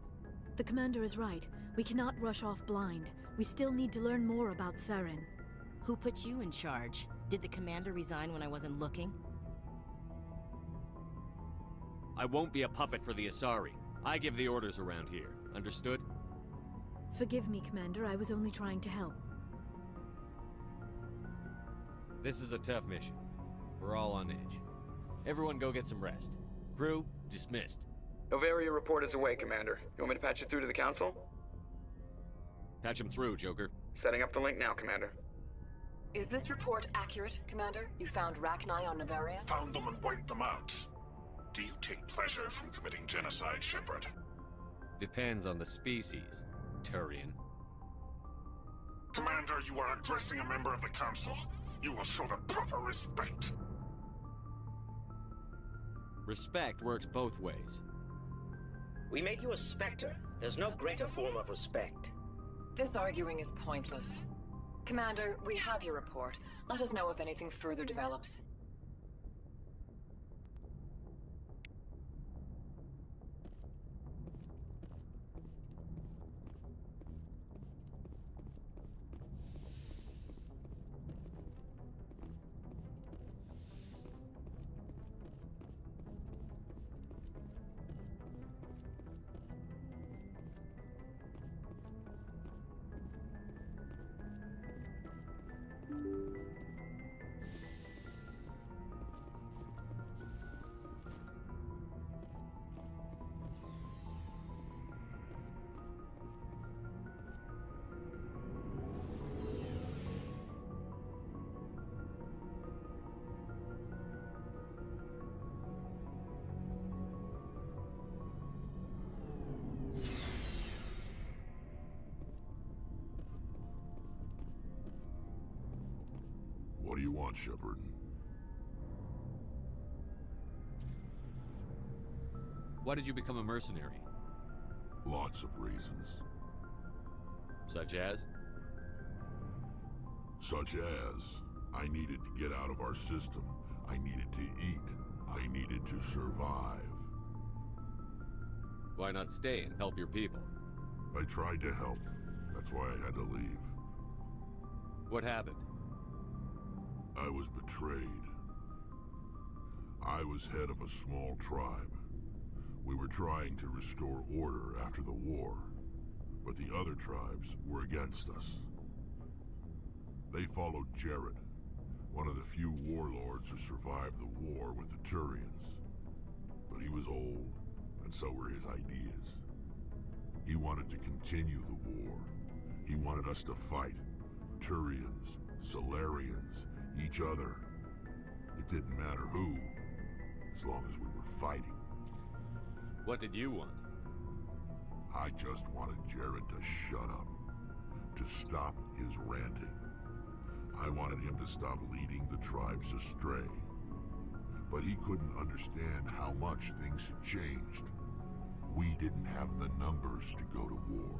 The Commander is right. We cannot rush off blind. We still need to learn more about Saren. Who put you in charge? Did the Commander resign when I wasn't looking? I won't be a puppet for the Asari. I give the orders around here. Understood? Forgive me, Commander. I was only trying to help. This is a tough mission. We're all on edge. Everyone go get some rest. Crew, dismissed. Novaria report is away, Commander. You want me to patch it through to the Council? Patch him through, Joker. Setting up the link now, Commander. Is this report accurate, Commander? You found Rachni on Novaria? Found them and wiped them out. Do you take pleasure from committing genocide, Sherpard? Depends on the species, Turian. Commander, you are addressing a member of the Council. You will show the proper respect. Respect works both ways. We made you a Spectre. There's no greater form of respect. This arguing is pointless. Commander, we have your report. Let us know if anything further develops. What do you want, Sherpard? Why did you become a mercenary? Lots of reasons. Such as? Such as, I needed to get out of our system. I needed to eat. I needed to survive. Why not stay and help your people? I tried to help. That's why I had to leave. What happened? I was betrayed. I was head of a small tribe. We were trying to restore order after the war, but the other tribes were against us. They followed Jared, one of the few warlords who survived the war with the Turians. But he was old, and so were his ideas. He wanted to continue the war. He wanted us to fight. Turians, Solarians, each other. It didn't matter who, as long as we were fighting. What did you want? I just wanted Jared to shut up, to stop his ranting. I wanted him to stop leading the tribes astray. but he couldn't understand how much things had changed. We didn't have the numbers to go to war.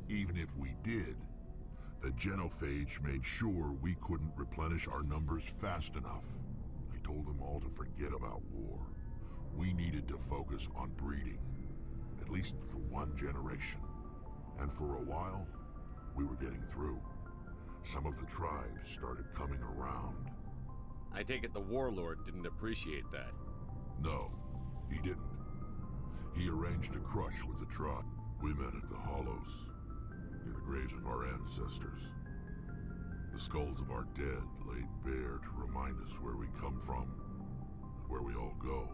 Even if we did, the genophage made sure we couldn't replenish our numbers fast enough. I told them all to forget about war. We needed to focus on breeding, at least for one generation. And for a while, we were getting through. Some of the tribes started coming around. I take it the warlord didn't appreciate that. No, he didn't. He arranged a crush with the tribe. We met at the Hollows, near the graves of our ancestors. The skulls of our dead laid bare to remind us where we come from, and where we all go.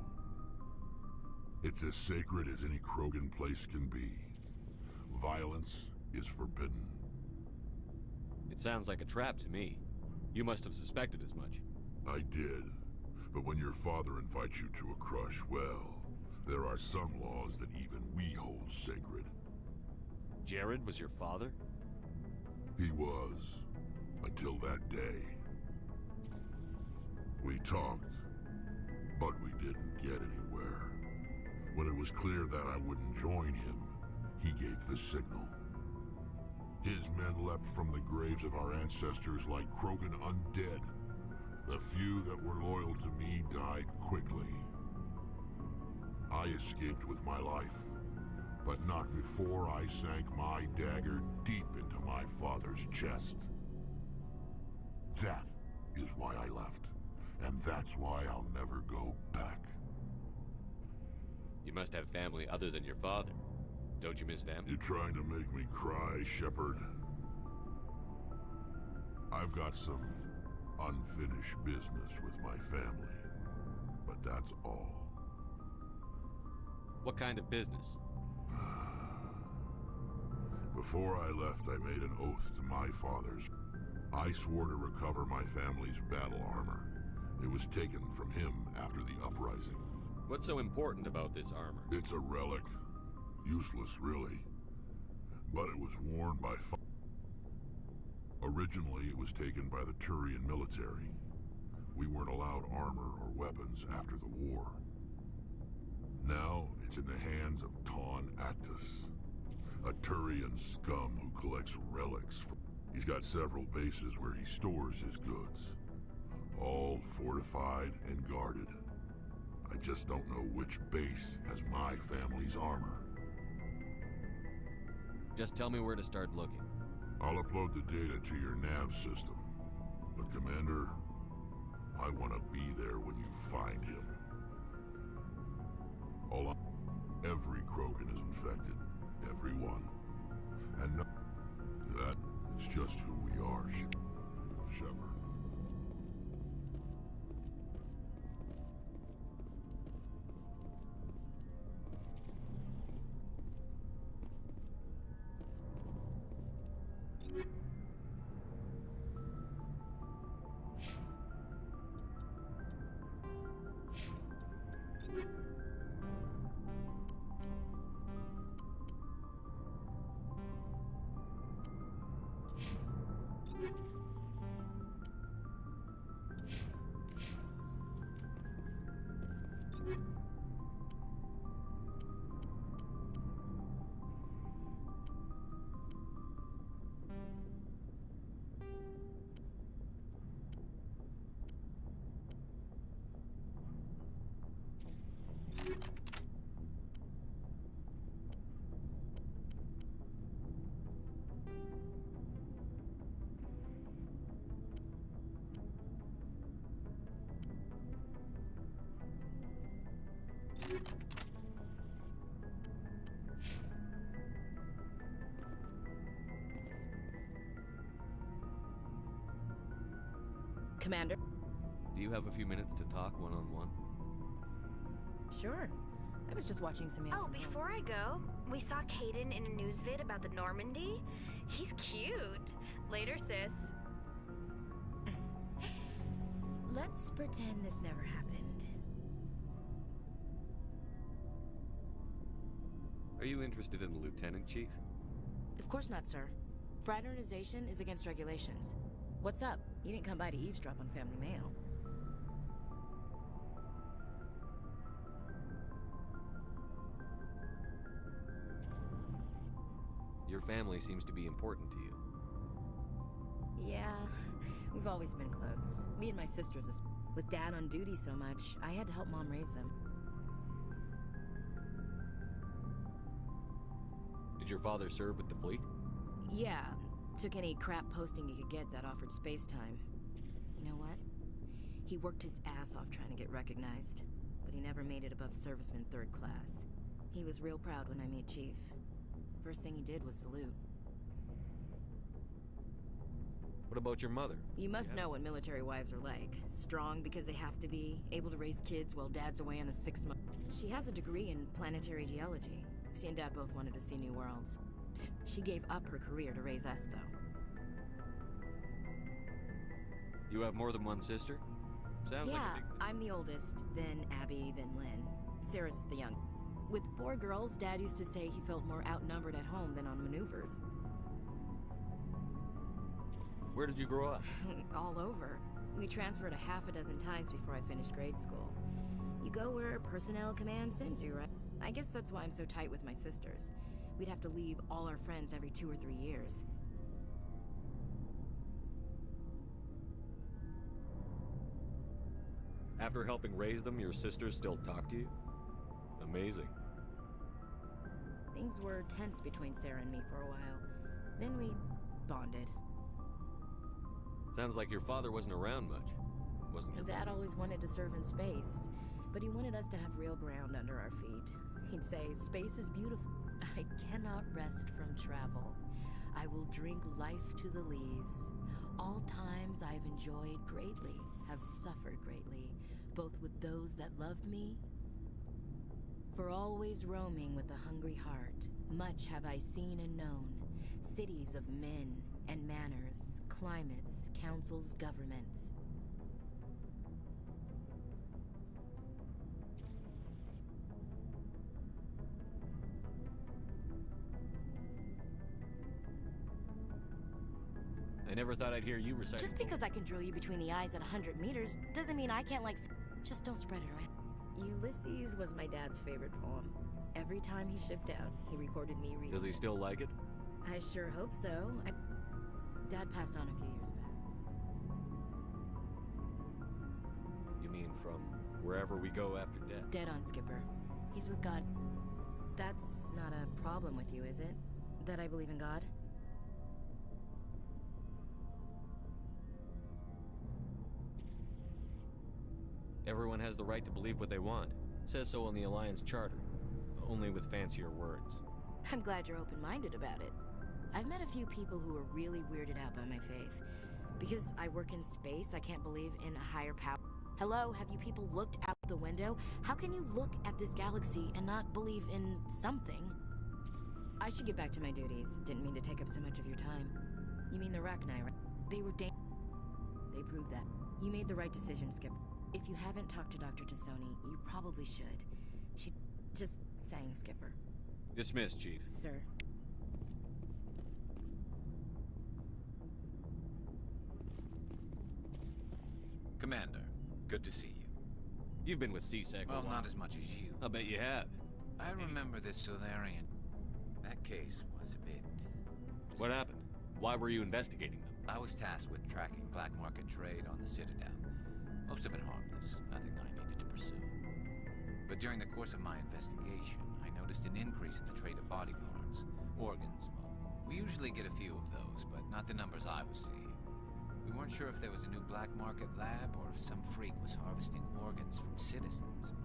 It's as sacred as any Krogan place can be. Violence is forbidden. It sounds like a trap to me. You must have suspected as much. I did. But when your father invites you to a crush, well, there are some laws that even we hold sacred. Jared was your father? He was. Until that day. We talked, but we didn't get anywhere. When it was clear that I wouldn't join him, he gave the signal. His men leapt from the graves of our ancestors like Krogan undead. The few that were loyal to me died quickly. I escaped with my life, but not before I sank my dagger deep into my father's chest. That is why I left, and that's why I'll never go back. You must have family other than your father. Don't you miss them? You trying to make me cry, Sherpard? I've got some unfinished business with my family, but that's all. What kind of business? Before I left, I made an oath to my fathers. I swore to recover my family's battle armor. It was taken from him after the uprising. What's so important about this armor? It's a relic. Useless, really. But it was worn by Originally, it was taken by the Turian military. We weren't allowed armor or weapons after the war. Now, it's in the hands of Ton Actus, a Turian scum who collects relics. He's got several bases where he stores his goods, all fortified and guarded. I just don't know which base has my family's armor. Just tell me where to start looking. I'll upload the data to your nav system. But Commander, I want to be there when you find him. Every Krogan is infected. Everyone. And no, that is just who we are, Sherpard. Commander? Do you have a few minutes to talk one-on-one? Sure. I was just watching some Oh, before I go, we saw Caden in a news vid about the Normandy. He's cute. Later, sis. Let's pretend this never happened. Are you interested in the Lieutenant Chief? Of course not, sir. Fraternization is against regulations. What's up? You didn't come by to eavesdrop on family mail. Your family seems to be important to you. Yeah, we've always been close. Me and my sisters, with Dad on duty so much, I had to help Mom raise them. Did your father serve with the fleet? Yeah, took any crap posting he could get that offered space time. You know what? He worked his ass off trying to get recognized, but he never made it above serviceman 3rd class. He was real proud when I made Chief. First thing he did was salute. What about your mother? You must know what military wives are like. Strong because they have to be, able to raise kids while Dad's away on a 6-month... She has a degree in planetary geology. She and Dad both wanted to see new worlds. She gave up her career to raise us, though. You have more than one sister? Sounds like a big... I'm the oldest, then Abby, then Lynn. Sarah's the young. With 4 girls, Dad used to say he felt more outnumbered at home than on maneuvers. Where did you grow up? All over. We transferred a half a dozen times before I finished grade school. You go where personnel command sends you, right? I guess that's why I'm so tight with my sisters. We'd have to leave all our friends every 2 or 3 years. After helping raise them, your sisters still talk to you? Amazing. Things were tense between Sarah and me for a while. Then we bonded. Sounds like your father wasn't around much, wasn't he? Dad always wanted to serve in space, but he wanted us to have real ground under our feet. He'd say, "Space is beautiful. I cannot rest from travel. I will drink life to the lees. All times I've enjoyed greatly, have suffered greatly, both with those that loved me. For always roaming with a hungry heart, much have I seen and known, cities of men and manners, climates, councils, governments. I never thought I'd hear you recite. Just because I can drill you between the eyes at 100 meters doesn't mean I can't just don't spread it around. Ulysses was my dad's favorite poem. Every time he shipped out, he recorded me reading. Does he still like it? I sure hope so. Dad passed on a few years back. You mean from wherever we go after death? Dead on, Skipper. He's with God. That's not a problem with you, is it? That I believe in God? Everyone has the right to believe what they want. Says so in the Alliance Charter. Only with fancier words. I'm glad you're open-minded about it. I've met a few people who are really weirded out by my faith. Because I work in space, I can't believe in a higher power. Hello, have you people looked out the window? How can you look at this galaxy and not believe in something? I should get back to my duties. Didn't mean to take up so much of your time. You mean the Rachni, right? They were They proved that. You made the right decision, Skip. If you haven't talked to Dr. Tassoni, you probably should. She just sang, Skipper. Dismissed, Chief. Sir. Commander, good to see you. You've been with CSEC Well, not as much as you. I'll bet you have. I remember this Solarian. That case was a bit... What happened? Why were you investigating them? I was tasked with tracking black market trade on the Citadel. Most of it harmless, nothing I needed to pursue. But during the course of my investigation, I noticed an increase in the trade of body parts, organs. We usually get a few of those, but not the numbers I was seeing. We weren't sure if there was a new black market lab or if some freak was harvesting organs from citizens.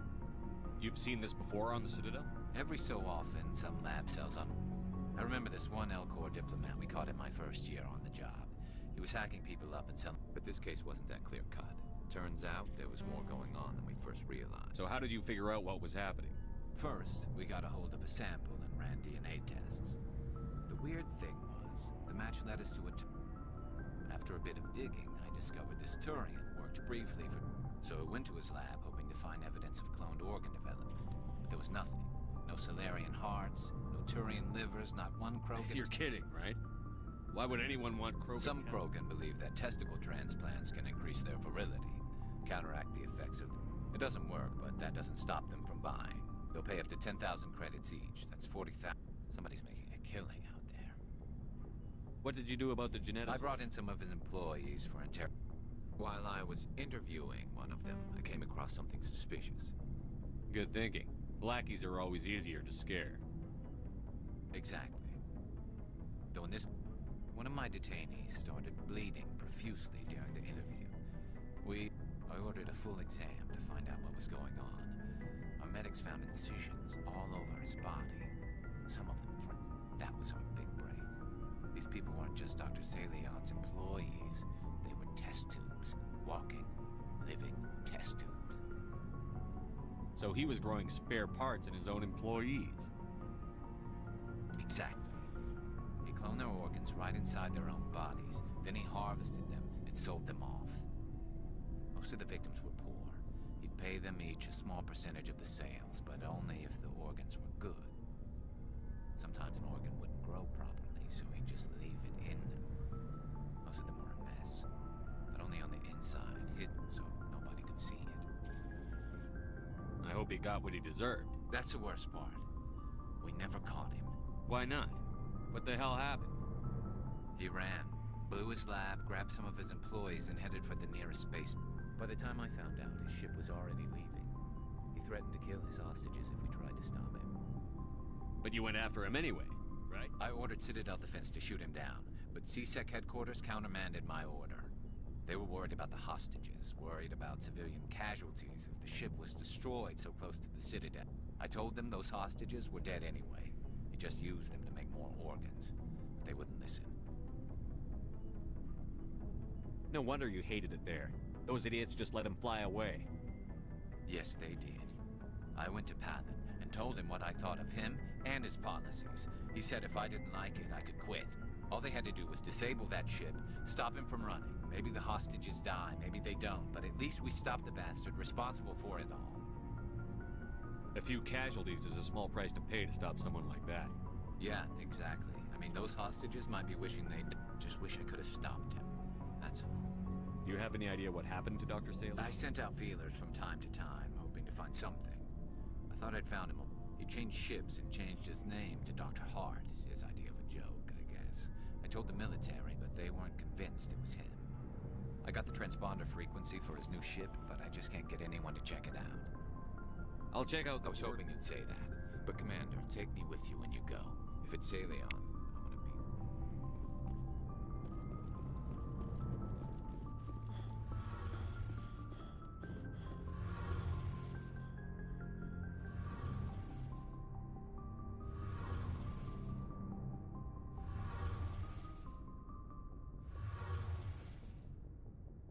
You've seen this before on the Citadel? Every so often, some lab sells on... I remember this one L-Corps diplomat we caught in my first year on the job. He was hacking people up and selling... But this case wasn't that clear-cut. Turns out there was more going on than we first realized. So how did you figure out what was happening? First, we got a hold of a sample and ran DNA tests. The weird thing was, the match led us to a... After a bit of digging, I discovered this Turian worked briefly for... So I went to his lab hoping to find evidence of cloned organ development. But there was nothing. No Solarian hearts, no Turian livers, not one Krogan... You're kidding, right? Why would anyone want Krogan? Some Krogan believe that testicle transplants can increase their virility, counteract the effects of... It doesn't work, but that doesn't stop them from buying. They'll pay up to 10,000 credits each. That's 40,000. Somebody's making a killing out there. What did you do about the geneticist? I brought in some of his employees for While I was interviewing one of them, I came across something suspicious. Good thinking. Lackeys are always easier to scare. Exactly. Though in this... One of my detainees started bleeding profusely during the interview. I ordered a full exam to find out what was going on. Our medics found incisions all over his body. Some of them that was our big break. These people weren't just Dr. Salion's employees. They were test tubes. Walking, living test tubes. So he was growing spare parts in his own employees. Exactly. He cloned their organs right inside their own bodies. Then he harvested them and sold them off. Most of the victims were poor. He'd pay them each a small percentage of the sales, but only if the organs were good. Sometimes an organ wouldn't grow properly, so he'd just leave it in them. Most of them were a mess, but only on the inside, hidden so nobody could see it. I hope he got what he deserved. That's the worst part. We never caught him. Why not? What the hell happened? He ran, blew his lab, grabbed some of his employees, and headed for the nearest space. By the time I found out, his ship was already leaving. He threatened to kill his hostages if we tried to stop him. But you went after him anyway, right? I ordered Citadel Defense to shoot him down, but CSEC headquarters countermanded my order. They were worried about the hostages, worried about civilian casualties if the ship was destroyed so close to the Citadel. I told them those hostages were dead anyway. He just used them to make more organs. But they wouldn't listen. No wonder you hated it there. Those idiots just let him fly away. Yes, they did. I went to Palin and told him what I thought of him and his policies. He said if I didn't like it, I could quit. All they had to do was disable that ship, stop him from running. Maybe the hostages die, maybe they don't, but at least we stopped the bastard responsible for it all. A few casualties is a small price to pay to stop someone like that. Yeah, exactly. I mean, those hostages might be wishing they'd... Just wish I could have stopped him. That's all. Do you have any idea what happened to Dr. Salion? I sent out feelers from time to time, hoping to find something. I thought I'd found him. He changed ships and changed his name to Dr. Hart, his idea of a joke, I guess. I told the military, but they weren't convinced it was him. I got the transponder frequency for his new ship, but I just can't get anyone to check it out. I'll check out the... I was hoping you'd say that. But Commander, take me with you when you go. If it's Salion,